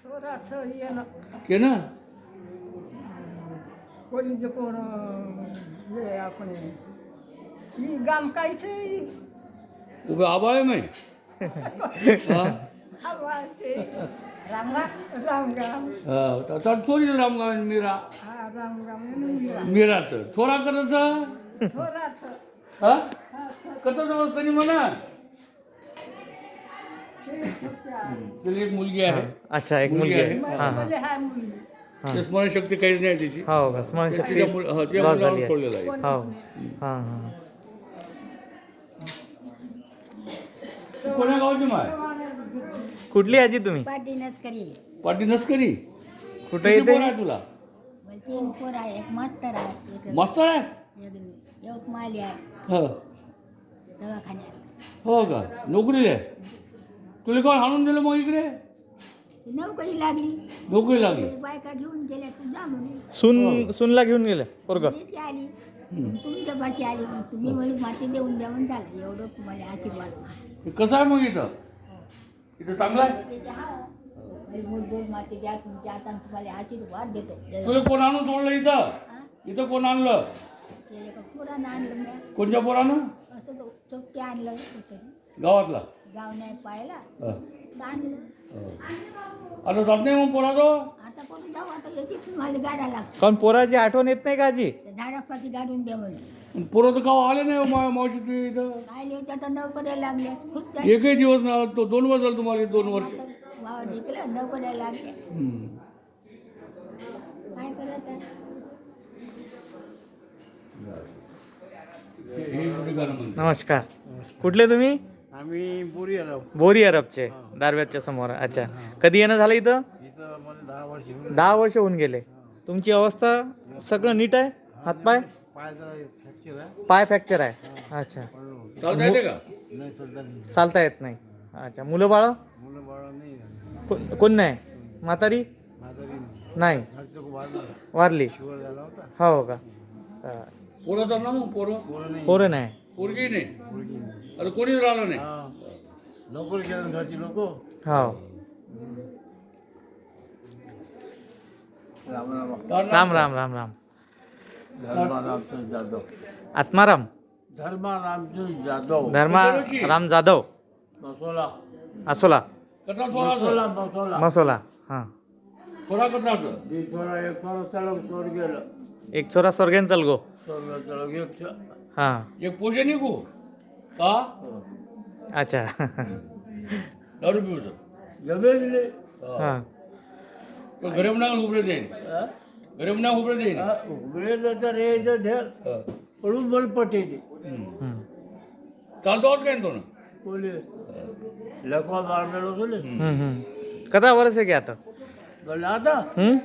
चोराचं ये ना के ना कोणीचं कोण हे आपण ही गाम कायचे उभे आबाळे मै आवाचे रामगाम चोरीचं रामगाव आहे मीरा. हा रामगाम मीराचं चोरा करायचं चोराचं हा कसं कधी म्हणा. त्याला एक मुलगी आहे. अच्छा एक मुलगी आहे. हा हा हा मुलगी ते स्मरणशक्ती काहीच नाही तिची. हो का स्मरणशक्ती तिच्या लॉस मुलाला झाली आहे. सोडलेलं आहे. हो हा हा कोण्या गावची माय? कुठली आजी तुम्ही? पाटीनच करी पाटी नसकरी. कुठे किती पोरं येते? आहे तुला? 3 पोर आहे एक मास्तर आहे एक मास्तर आहे. एक माली आहे हो दवाखान्यात हो का नोकरीला आहे. तुला कोण आणून दिलं मग इकडे? नोकरी लागली नोकरी लागली. बायका घेऊन गेल्या तू जा म्हणून सुनला घेऊन गेले पोरग. मी ती आली तुमच्या बाची आली मग तुम्ही म्हणून माती देऊन द्यावून झालं एवढं तुम्हाला आशीर्वाद. कसं आहे मग इथं? इथं चांगलं आहे. मूलभूत माती द्या तुमच्या आता तुम्हाला आशीर्वाद देतो. तुला कोण आणून सोडलं इथं? इथं कोण आणलं? ते एका पोरानं आणलं मी कोणत्या पोरानं? असं चौकी आणलं गावातला. गाव नाही पाहिला हं. आणलं. आता जात नाही मग पोराजवळ? आता कोण जाऊ आता येते तुम्हाला गाडा लागतो कारण पोराची आठवण येत नाही का आजी? त्या झाडापाती गाडून द्या म्हणून पोरं तर गाव आले नाही मावशी तू इथं. आले होते आता नोकऱ्या लागल्या खूप एकही दिवस ना तो 2 वर्ष झालं तुम्हाला 2 वर्ष. वावर जिंकलं नोकऱ्या लागल्या हं. काय करायचं हे जुनी गाणं म्हणतात. नमस्कार. कुठले तुम्ही? आम्ही बोरी आलो बोरी अरबचे, दारव्याच्या समोर. अच्छा, कधी येणं झालं इथं? इथं मला 10 वर्ष 10 वर्ष होऊन गेले. तुमची अवस्था सगळं नीट आहे? हातपाय? पाय जरा फ्रॅक्चर आहे पाय फ्रॅक्चर आहे. अच्छा, चालता येते का? नाही चालता नाही. चालता येत नाही. अच्छा, मुलं बाळ? मुलं बाळा नाही कोण नाही? म्हातारी? म्हातारी नाही, घरचं खूप वाढलं वारली. शुगर झाला होता हो का? हा. पोरं तर ना मग पोरं पोरं नाही पोरं नाही. पोरगी नाही, पोरगी नाही. आता कोणीच राहिलं नाही. हा लवकर गेलं घरची लोक हो. राम राम राम राम. धर्मारामचंद जाधव. आत्माराम धर्मारामचंद जाधव. धर्मा राम जाधव मसोला. असोला कथा थोडासा मसोला. मसोला. हां. थोडा कथाचं दी थोडा एक थोडा चढ चोर गेलं. एक चोरा स्वर्गेन चल गो. स्वर्ग चढ एक हां. एक पोजे निघू का अच्छा. दारू पिऊचं जमेले. हां. तो गरीबना उभे देईन, गरीबना उभे देईन. उघडे तर रे ढेर पडून बल पटेली. हं. चालतो काय तो ना बोले लकवा मारमेलो बोले. हं, हं. कदा वर्ष आहे की आता? बोले आता हं?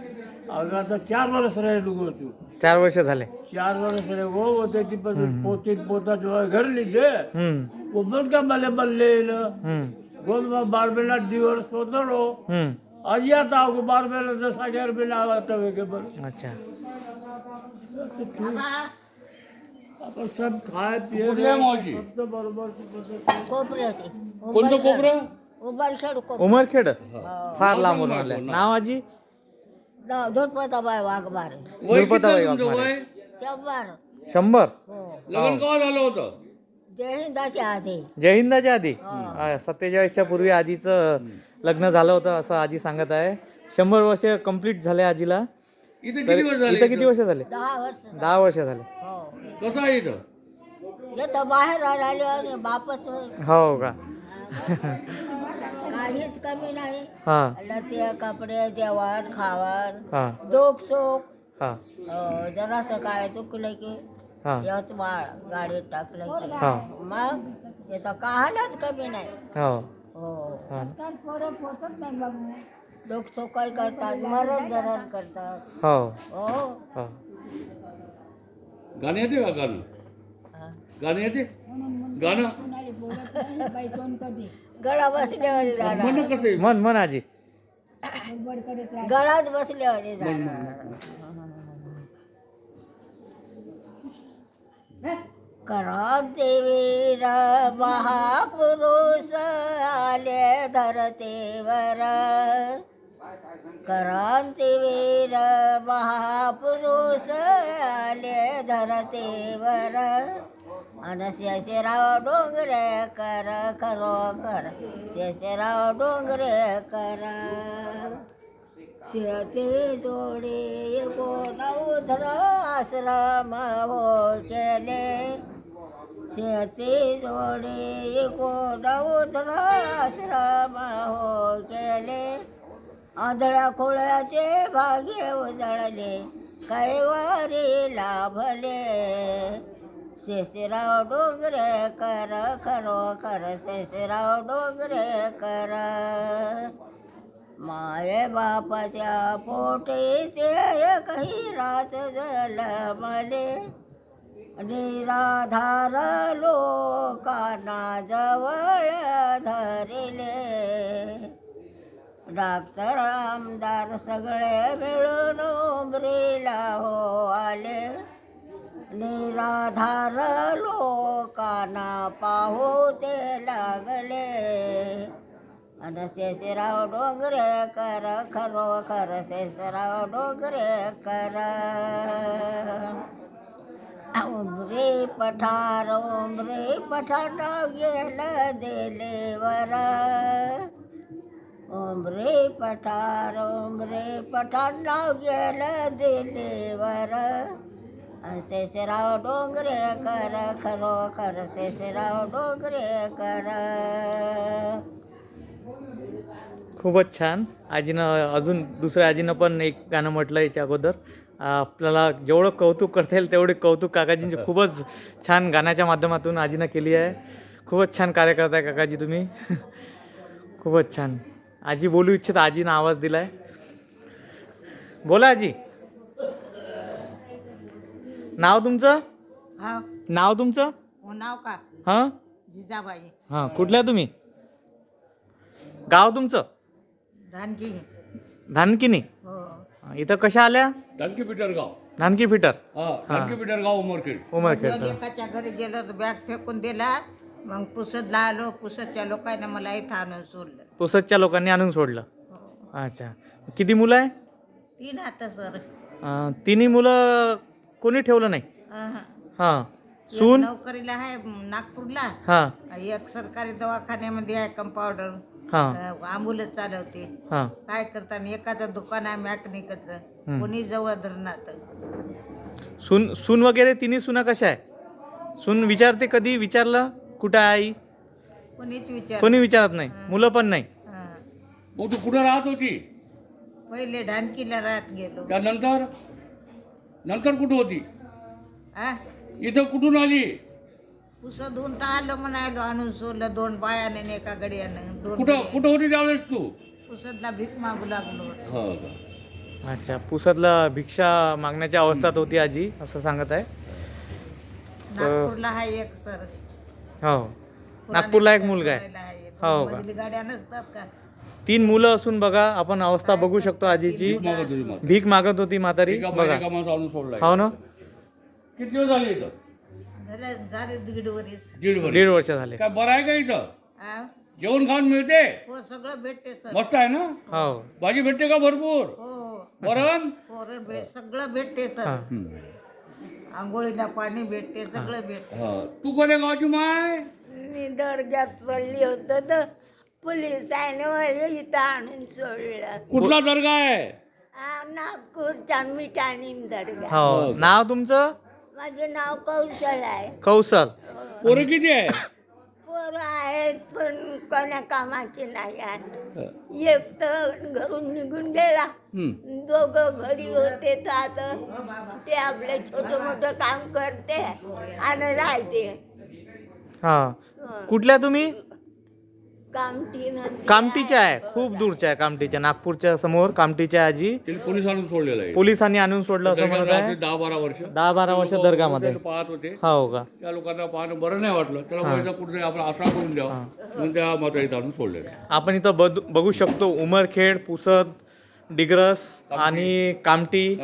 आता 4 वर्ष रहे लुगो तू. 4 वर्ष झाले. 4 वर्ष रहे वो त्याची पण पोती पोता जेव्हा घर लिहिते हं. वो मन का मला बनलेलं हं. गोल बारबेला दिवस पोतरो हं. आज आता आपको बारबेला 10,000 रुपये लावाता है के बल. अच्छा. आपण सब खाय पिए कुठल्या मावशी? फक्त बरोबर कोपऱ्याची कोणतं कोपरं? उंबरखेड कोपरा. उमरखेड फार लांबून आले. नाव आजी? धोरपताबाई वाघमारे. वय किती दुर्पताबाई आहे तुमचं वाघमारे. वय? 100. हो. लग्न केव्हा झालं होतं? जय हिंदाच्या आधी. जय हिंदाच्या आधी 47च्या पूर्वी आजीचं लग्न झालं होतं असं आजी सांगत आहे. 100 वर्ष कंप्लीट झाले आजीला. इथे तर किती वर्ष झाले? इथं किती वर्ष झाले? 10 वर्ष. 10 वर्ष झाले. हो. कसं आहे इथं? येतं बाहेर आले आणि बापच हो का? काहीच कमी नाही. हां. लते कपडे जेवण खावण हां. दुःख सुख हां. जरासं काय चुकलं की हां. यवतमाळ गाडीत टाकलं की हां. मग येतं काहालाच कमी नाही. हो. हो. हां. दुःख सुख काही करतात मरण धरण करतात. हो. हो. हो. गाणं येते का गाणं? हा. गाणं येते? गाणं गळा बसल्यावर जाणार. म्हणणं कसं आहे? मन आजी. गळाच बसल्यावर जाणार. क्रांतीवीर महापुरुष आले धरतीवर. क्रांतीवीर महापुरुष आले धरतीवर. अन शेषराव डोंगरे कर खरोखर शेषराव डोंगरे कर. शेती जोडी कोण उधर आश्रम हो केले. शेती जोडी कोण उधर आश्रम हो केले. आंधळ्या खोळ्याचे भाग्य उजळले कैवारी लाभले. शेषराव डोंगरे कर खरोखर शेषराव डोंगरे कर. माये बापाच्या पोटी ते एकही रात जलमले. निराधार लोकांना जवळ धरिले. डॉक्टर आमदार सगळे मिळून उंबरीला हो आले. निराधार लोकांना पाहू ते लागले. अन शेषराव डोंगरे कर खरोखर शेषराव डोंगरे कर. उंबरे पठार गेलं दिलेवर. उंबरे पठार नाव गेलं दिलेवर. शेषराव डोंगरे कर खरोखर शेषराव डोंगरे कर. खूपच छान. आजीनं अजून दुसऱ्या आजीनं पण एक गाणं म्हटलं याच्या अगोदर. आपल्याला जेवढं कौतुक करता येईल तेवढे कौतुक काकाजींचे खूपच छान गाण्याच्या माध्यमातून आजीनं केली आहे. खूपच छान कार्य करताय काकाजी तुम्ही. खूपच छान. आजी बोलू इच्छित, आजीनं आवाज दिलाय. बोला आजी. नाव तुमचं? हा नाव तुमचं? नाव का हां जिजाबाई हां. कुठल्या तुम्ही? गाव तुमचं? जानकी धानकिनी. हो इथं कशा आल्या? जानकी पिटरगाव. धानकी फिटर. हा जानकी पिटरगाव उमरखेड. उमरखेड. लेकाच्या घरी गेलो तर बॅग फेकून दिला. मग पुसदला आलो. पुसदच्या लोकांना मला इथं आणून सोडलं. पुसदच्या लोकांनी आणून सोडलं. हो. अच्छा. किती मुलं आहे? 3 आता सर. तिन्ही मुलं कोणी ठेवलं नाही? हां. एक सून? नोकरीला आहे नागपूरला. हां एक सरकारी दवाखान्यामध्ये आहे कंपाऊंडर. हां आंबुलन्स चालवते. हां. काय करताना एकाचं दुकान आहे मॅकॅनिकचं. कोणी जवळ धरणात. सून वगैरे तिन्ही सुना कशा आहे? सून विचारते कधी? विचारलं कुठं आहे आई? कोणीच विचार. कोणी विचारत नाही. मुलं पण नाही. मग तू कुठं राहत होती? पहिले ढानकीला राहत गेलो. त्यानंतर नंतर कुठं होती? हा इथं कुठून आली? पुसदून तर आलो म्हणायलो. आणून सोडलं 2 बायाने आणि एका गड्यानं. 2 कुठं कुठं होती त्यावेळेस तू? पुसदला भीक मागू लागलो. हो का? अच्छा. पुसदला भिक्षा मागण्याच्या अवस्थेत होती आजी असं सांगत आहे. नागपूरला आहे एक सर. हो. नागपूरला एक मुलगा आहे. हो का? गाड्या नसतात का? 3 मुलं असून बघा आपण अवस्था बघू शकतो आजीची. मागत होती मग. भीक मागत होती म्हातारी. एका बघा. बाहेर एका माणसं आणून सोडलाय. हो ना. किती दिवस झाले इथं? झाले 1.5 वर्ष. 1.5 वर्ष. 1.5 वर्ष झाले. काय बरं आहे का इथं? हा? जेवण खाऊन मिळते? हो सगळं भेटते सर. मस्त आहे ना? हो. भाजी भेटते का भरपूर? हो वरण? सगळं भेटते सर. हां. आंघोळीला पाणी भेटते. सगळं भेटते. हा. तू कोण्या गावची माय? मी दर्ग्यात पडली होतं तर पोलिसांनी मला इथं आणून सोडलं. कुठला दर्गा आहे? नागपूरचा मिठाणी दर्गा. हो. नाव तुमचं? माझं नाव कौशल आहे. कौशल. पोरं किती आहे? पोरं आहेत पण कोण्या कामाचे नाही आहेत. एक तर घरून निघून गेला. दोघं घरी होते तर आता ते आपलं छोटं मोठं काम करते आणि राहते. हां. कुठल्या तुम्ही? कामठी कामठीच्या आहे. खूप दूरच्या आहे कामठीच्या. नागपूरच्या समोर कामठीच्या आजी. तिला पोलीस आणून सोडलेलं आहे. पोलिसांनी आणून सोडलं असं म्हणत आहे. 10-12 वर्ष 10-12 वर्ष दर्गामध्ये पाहत होते. हो का? त्या लोकांना पाहणं बरं नाही वाटलं. त्याला वयचा कुठे आपण आसरा करून द्यावा म्हणून त्या मात्र इथं आणून सोडलेलं. आपण इथं बघू शकतो उमरखेड, पुसद, डिग्रस आणि कामठी,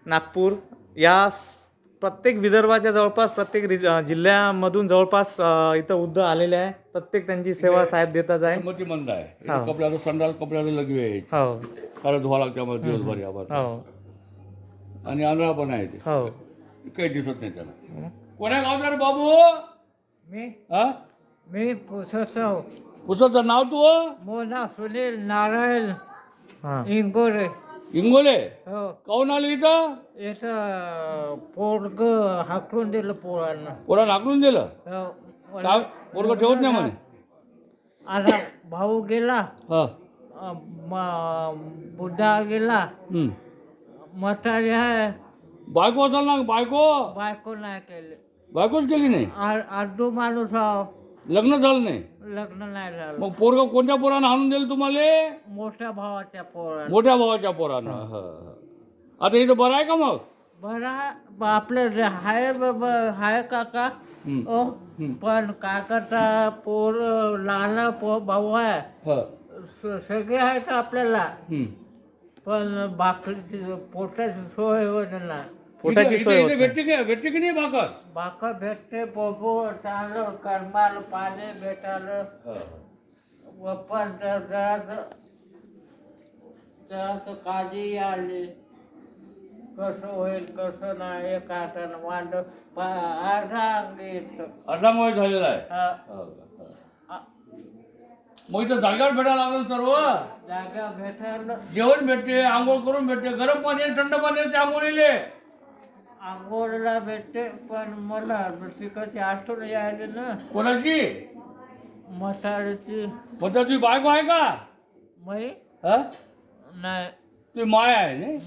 नागपूर या प्रत्येक विदर्भाच्या जवळपास प्रत्येक जिल्ह्यामधून जवळपास इथं उद्ध आलेले आहे. प्रत्येक त्यांची सेवा साहेब देतच आहे. किंमती मंद आहे. हो. कपड्याचं संडाल कपड्याचं लघवी आहे. हो सारं धुवा लागतं त्यामध्ये दिवसभर यावर. हो आणि आंधळा पण आहे ते. हो. काही दिसत नाही त्याला. कोण्या गावचा रे बाबू? मी हा? मी पुसदचा पुस्तकाचं नाव तू? मोना सुनील नारायण हां. इंगोरे. इंगोले. हो काहून आले इथं? याचं पोरग हाकलून दिलं पोरांना. पोरा नाकलून दिलं? हो. काय पोरग ठेवत नाही म्हणे. आता भाऊ गेला. हा. बुड्ढा गेला. म्हातारी आहे. बायको असाल ना? बायको बायको नाही केली. बायकोच केली नाही? अर्धू माणूस आहो. लग्न झालं नाही? लग्न नाही झालं. मग पोरग कोणत्या पोरानं आणून दिलं तुम्हाला? मोठ्या भावाच्या पोरांना. मोठ्या भावाच्या पोरानं. हा, हा. आता इथं बरं आहे का मग? बरं आपलं हाय बाबा हाय काका. ओ पण काय करता पोर लहान भाऊ आहे. हा. सगळे आहेत आपल्याला पण भाकरीची पोटाची सोय होत नाही. पोटाची सोय होत नाही. भेटते की नाही भाकर? भाकर भेटते पोपो चांगलं करमाल पाणी भेटायला. पण जरासं काळजी आली. कसं होईल कसं नाही एक हातानं मांड अर्धा अंगी येतं. अर्धांगोळी झालेला आहे. हा. मग इथं जागेवर भेटायला लागलं सर्व. जागा भेटायला जेवण भेटते, आंघोळ करून भेटते, गरम पाणी थंड पाणी असते आंघोळीले. आंघोळीला भेटते पण मला तिकडची आठवण यायली ना. कोणाची? मसाल्याची. मग तुझी बायको आहे का? मै हा? नाही ते माया आहे नाही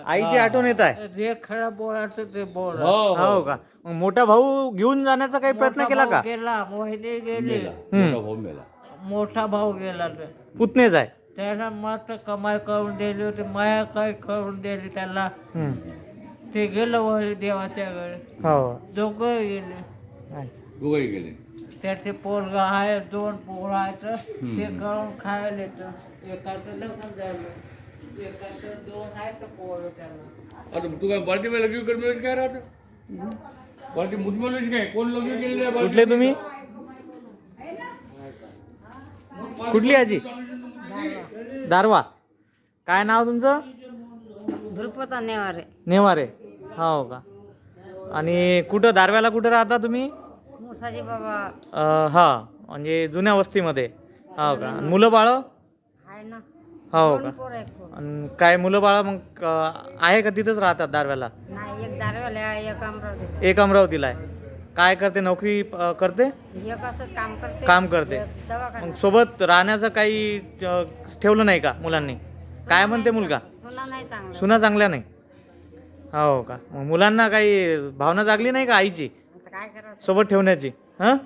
आईची आठवण येत आहे जे खरं बोलायचं ते बोल हो हो का मग मोठा भाऊ घेऊन जाण्याचा काही प्रयत्न केला का गेला मोहिनी गेली मेला मोठा भाऊ मेला मोठा भाऊ गेला तर पुतणेच आहे त्याला मात्र कमाई करून दिली होती माया काय करून दिली त्याला हम्म. ते गेलं वळी देवाच्या वेळेस हो दोघं गेले अच्छा. दोघंही गेले त्याचे पोरगा आहे 2 पोरं आहेत ते करून खायला येतं एकाचं लग्न झालं एकाचं 2 आहेत पोरं त्याला आता तू काय पार्टी में लगी कर काय राहतं पार्टी मुदमलोच काय कोण लग्न केलेलं आहे कुठले तुम्ही कुठली आजी दारवा काय नाव तुमचं धुरपता नेवारे नेवारे हो का आणि कुठं दारव्याला कुठं राहता तुम्ही मुसाजी बाबा हा म्हणजे जुन्या वस्तीमध्ये हो का आणि मुलं बाळ आहे ना हो का पोर आहे पोर. आणि काय मुलं बाळ मग आहे का तिथंच राहतात दारव्याला नाही एक दारवाले आहे एक अमरावती एक अमरावतीला आहे काय करते नोकरी करते एक असं काम करते एक दवाखाना मग सोबत राहण्याचं काही ठेवलं नाही का मुलांनी काय म्हणते मुलगा सुना नाही चांगलं सुना चांगल्या नाही हो का मग मुलांना काही भावना जागली नाही का आईची आता काय करायचं सोबत ठेवण्याची हां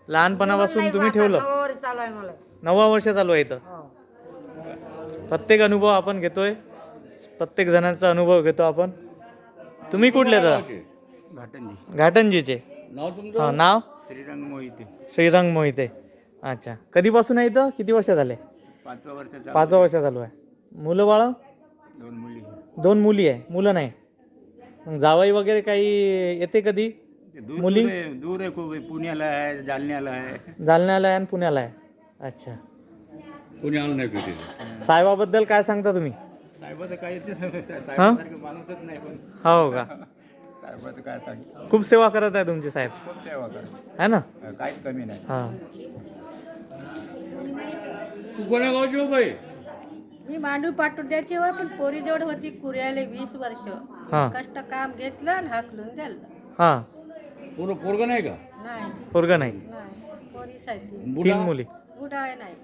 लहानपणापासून तुम्ही ठेवलं नववारी चालू आहे मला 9 वर्ष चालू आहे इथं हो प्रत्येक अनुभव आपण घेतोय प्रत्येक जणांचा अनुभव घेतो आपण तुम्ही कुठले दादा घाटंजीचे नाव तुमचं हो नाव श्रीरंग मोहिते श्रीरंग मोहिते अच्छा कधीपासून आहे इथं किती वर्ष झाले 5 वर्षाचा 5 वर्ष चालू आहे मुलं बाळ 2 मुली 2 मुली आहे मुलं नाही मग जावई वगैरे काही येते कधी मुली दूर आहे खूप पुण्याला आहे जालन्याला आहे जालन्याला आहे आणि पुण्याला आहे अच्छा कोणी आलं नाही पेटी साहेबाबद्दल काय सांगता तुम्ही साहेबाचं काही साहेबासारखं माणूसच नाही पण हो का साहेबाचं काय सांग खूप सेवा करत आहे तुमचे साहेब खूप सेवा करत है ना काहीच कमी नाही हां तू कोण्या गावची हो बाई मी मांडू पाटोड्याची हो पण पोरी जोड होती कुऱ्याले 20 वर्ष हां कष्ट काम घेतलं आणि हाकलून दिलं हां पोरगं नाही का नाही पोरगं नाही नाही पोरी साठी बुडा 3 मुली बुडा आहे नाही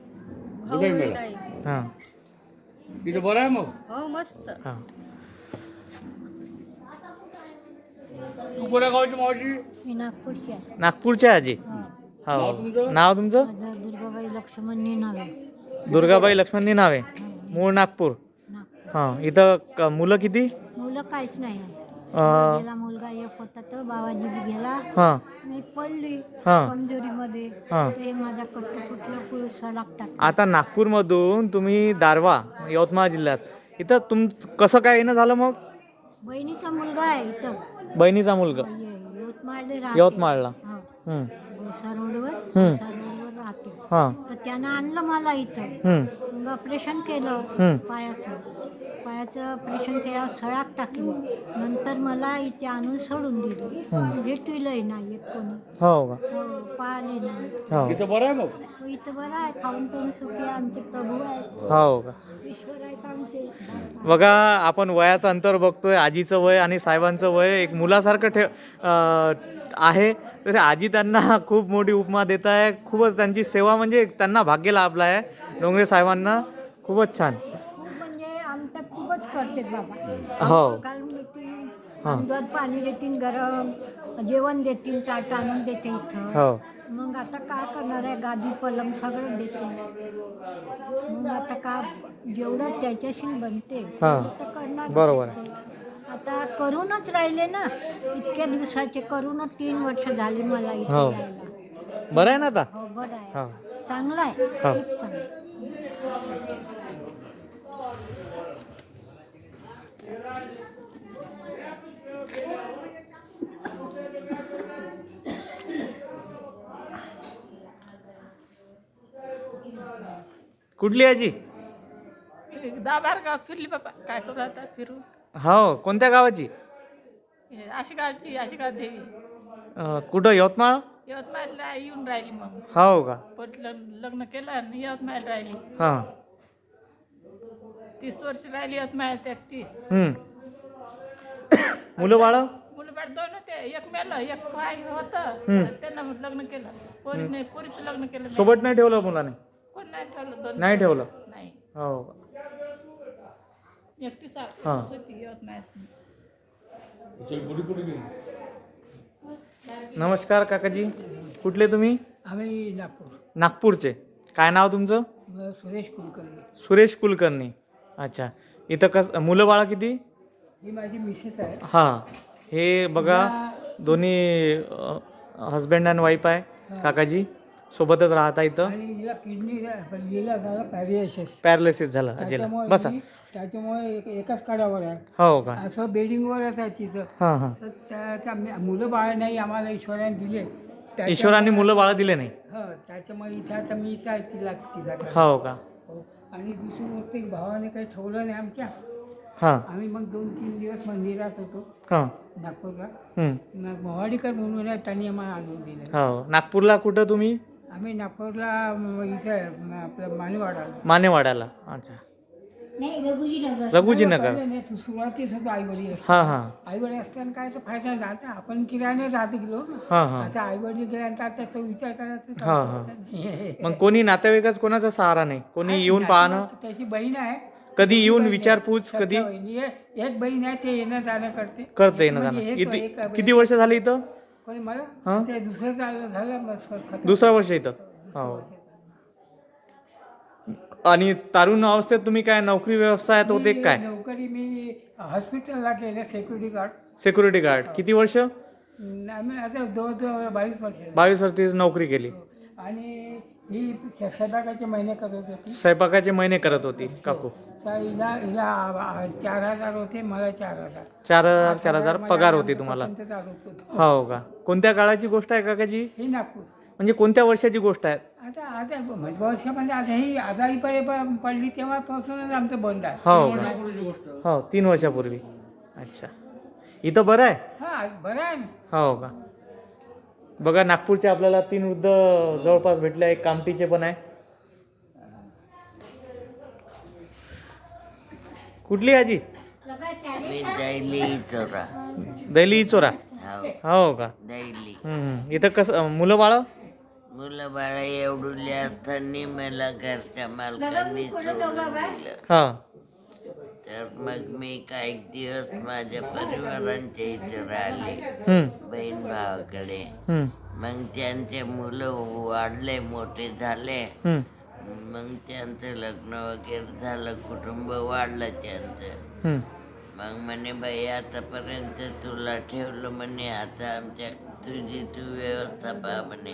बुडाही भाऊ मेला. नाही हां तिथं बरं आहे मग हो मस्त हां तू कोण्या गावची मावशी मी नागपूरची आहे नागपूरचे आजी नाव हो तुमचं? नाव तुमचं माझं दुर्गाबाई लक्ष्मण नावे दुर्गाबाई लक्ष्मणनी नाव आहे मूळ नागपूर हां इथं मुलं किती मुलं काहीच नाही आहे अं, गेला मुलगा एक होता तर बाबाजी बी गेला हां मी पडली हां कमजोरीमध्ये हां ते माझा कुठलं पुरुषा लागतात आता नागपूरमधून तुम्ही दारवा यवतमाळ जिल्ह्यात इथं कसं काय येणं झालं मग बहिणीचा मुलगा आहे इथं बहिणीचा मुलगा यवतमाळले राहते. यवतमाळला हो. हं, भोसा रोडवर हं. भोसा रोडवर राहते हां तर त्यानं आणलं मला इथं हं, मग ऑपरेशन केलं हं. पायाचं ऑपरेशन केलं सळाक टाकली नंतर मला इथे आणून सोडून दिलं भेटविलंही नाही एक कोणी हो का हो पाहिले नाही हो तिथं बरं आहे मग हो, इथं बरं आहे खाऊन पिऊन सुखी आहे आमचे प्रभू आहेत हो का ईश्वर आहेत आमचे बघा आपण वयाचं अंतर बघतोय आजीचं वय आणि साहेबांचं वय एक मुलासारखं आहे तर आजी त्यांना खूप मोठी उपमा देत आहे खूपच त्यांची सेवा म्हणजे त्यांना भाग्य लाभलं आहे डोंगरे साहेबांना खूपच छान म्हणजे आमच्या खूपच करते बाबा हो घालून देतील हा. दूध पाणी देतील गरम जेवण देतील ताट आणून देते इथं हो मग आता काय करणार आहे गादी पलंग सगळं देते मग आता का जेवढं त्याच्याशी बनते हा. तर करणार बरोबर आहे. आता करूनच राहिले ना इतक्या दिवसाचे करूनच 3 वर्ष झाले मला इथे हो. यायला. बरं आहे ना आता हो बरं आहे हो चांगलं आहे हो. खूप चांगलं कुठली आजी दाबार गाव फिरली बाबा काय करू आता फिरू हो कोणत्या गावाची अशी गावची अशी गाव देवी कुठं यवतमाळ यवतमाळला येऊन राहिली मग हो का परत लग्न केलं आणि यवतमाळ राहिली हां 30 वर्ष राहिली यवतमाळ 33 मुलं बाळ मुलं बाळ 2 होते एक मेलं एक पाय होतं त्यांना लग्न केलं पोरी नाही पोरीचं लग्न केलं नाही. सोबत नाही ठेवलं मुलाने कोण नाही ठेवलं 2 नाही ठेवलं नाही हो एकटी हां. नमस्कार काकाजी, कुठले तुम्ही? आम्ही नागपूर नागपूरचे. काय नाव तुमचं? सुरेश कुलकर्णी. सुरेश कुलकर्णी. अच्छा. इथं मुलं बाळा किती? ही माझी मिसेस आहे. हां. हे बघा दोन्ही हस्बंड अँड वाईफ आहे काकाजी, सोबतच राहता इथं. आणि हिला किडनी हिला झालं पॅरिलिसिस. पॅरालिसिस झालं आजीला. बसा. त्याच्यामुळे एकाच काढावर आहे. हो का? असं बेडिंगवरच आहे तिथं. हां हां. तर त्या मुलं बाळ नाही आम्हाला ईश्वराने दिले. ईश्वराने मुलं बाळा दिले नाही. त्याच्यामुळे इथं आता मी इथं आहे तिला हो का? हो. आणि दुसरी गोष्ट एक भावाने काही ठेवलं नाही आमच्या. हां आम्ही मग 2-3 दिवस मंदिरात होतो हां. नागपूरला. हं. मग मोवाडीकर म्हणून आहे, त्यांनी आम्हाला आणून दिलं. हो. नागपूरला कुठं तुम्ही? आम्ही नागपूरला इथं आपलं मानेवाडाला. मानेवाड्याला. अच्छा. नाही रघुजीनगर. रघुजीनगर. सुरुवातीच होतो आईवडील. हां हां. आईवडील असताना काय तर फायदा झाला. आपण किरायाने राहत गेलो ना. हां हां. आता आईवडील गेल्यानंतर आता तो विचार करायचा. हां हां. मग कोणी नातेवाईकच कोणाचा सहारा नाही, कोणी येऊन पाहणं, त्याची बहीण आहे. कधी येऊन विचारपूस, कधी सख्या बहिणी आहे. एक बहीण आहे, ते येणं जाणं करते. करते येणं म्हणजे जाणं. एक किती वर्ष झाली इथं? कोणी मला हां. ते दुसरं झालं खतम. दुसरं वर्ष इथं. हो. आणि तारुण अवस्थेत तुम्ही काय नोकरी व्यवसायात होते काय? नोकरी मी हॉस्पिटलला केलं सिक्युरिटी गार्ड. Security guard. किती वर्ष? आम्ही आता 22 वर्ष. 22 वर्ष नोकरी केली. आणि ही स्वयंपाकाचे महिने करत होती. स्वयंपाकाचे महिने करत होती काकू. तर हिला 4,000 होते, मला 4,000. 4,000 पगार होती तुम्हाला. चालत होतं. हो का? कोणत्या काळाची गोष्ट आहे काकाजी? ही नागपूर. म्हणजे कोणत्या वर्षाची गोष्ट आहे? आता वर्षामध्ये आता ही आजारी पडली तेव्हापासूनच आमचं बंद आहे. हो का? हो 3 वर्षापूर्वी. अच्छा. इथं बरं आहे? हा बरं आहे ना. हो का? बघा नागपूरचे आपल्याला 3 वृद्ध जवळपास भेटले. एक कामठीचे पण आहे. कुठली आजी? दैली चोरा. दैली चोरा. हो का? दैली इथं कसं मुलं बाळ? मुलं बाळा एवढुले असताना मला घरच्या मालकांनी सोडून दिलं. हा. तर मग मी काही दिवस माझ्या परिवारांच्या इथे राहिले, बहीण भावाकडे. मग त्यांचे मुलं वाढले, मोठे झाले. मग त्यांचं लग्न वगैरे झालं, कुटुंब वाढलं त्यांचं. मग म्हणे बाई आतापर्यंत तुला ठेवलं म्हणे, आता आमच्या तुझी तू व्यवस्था पहा म्हणे.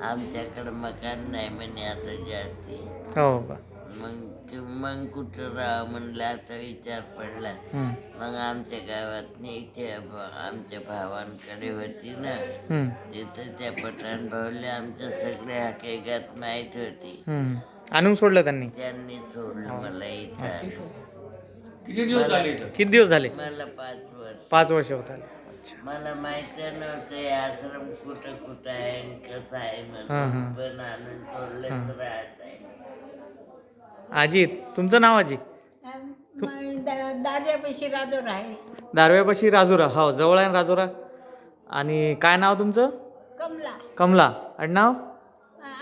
आमच्याकडे मकान नाही म्हणे आता जास्ती. हो का? मग कुठं राहा म्हणलं, आता विचार पडला. मग आमच्या गावात इथे आमच्या भावांकडे होती ना, तिथं त्या पठाण भाऊले आमच्या सगळ्या हकीकत माहीत होती. आणून सोडलं त्यांनी सोडलं मला इथं. किती दिवस झाले इथं? किती दिवस झाले? मला 5 वर्ष. 5 वर्ष होत आले. मला माहित नव्हतं हे आश्रम कुठं कुठं आहे आणि कसं आहे म्हणून, पण आणून सोडलं तर राहत आहे. आजी तुमचं नाव? आजी दार्यापाशी राजूर आहे. दारव्यापाशी राजुरा. हो जवळ आहे ना राजुरा. आणि काय नाव तुमचं? कमला. कमला. आडनाव?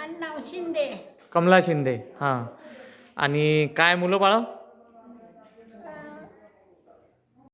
आडनाव शिंदे. कमला शिंदे. हां. आणि काय मुलं बाळं?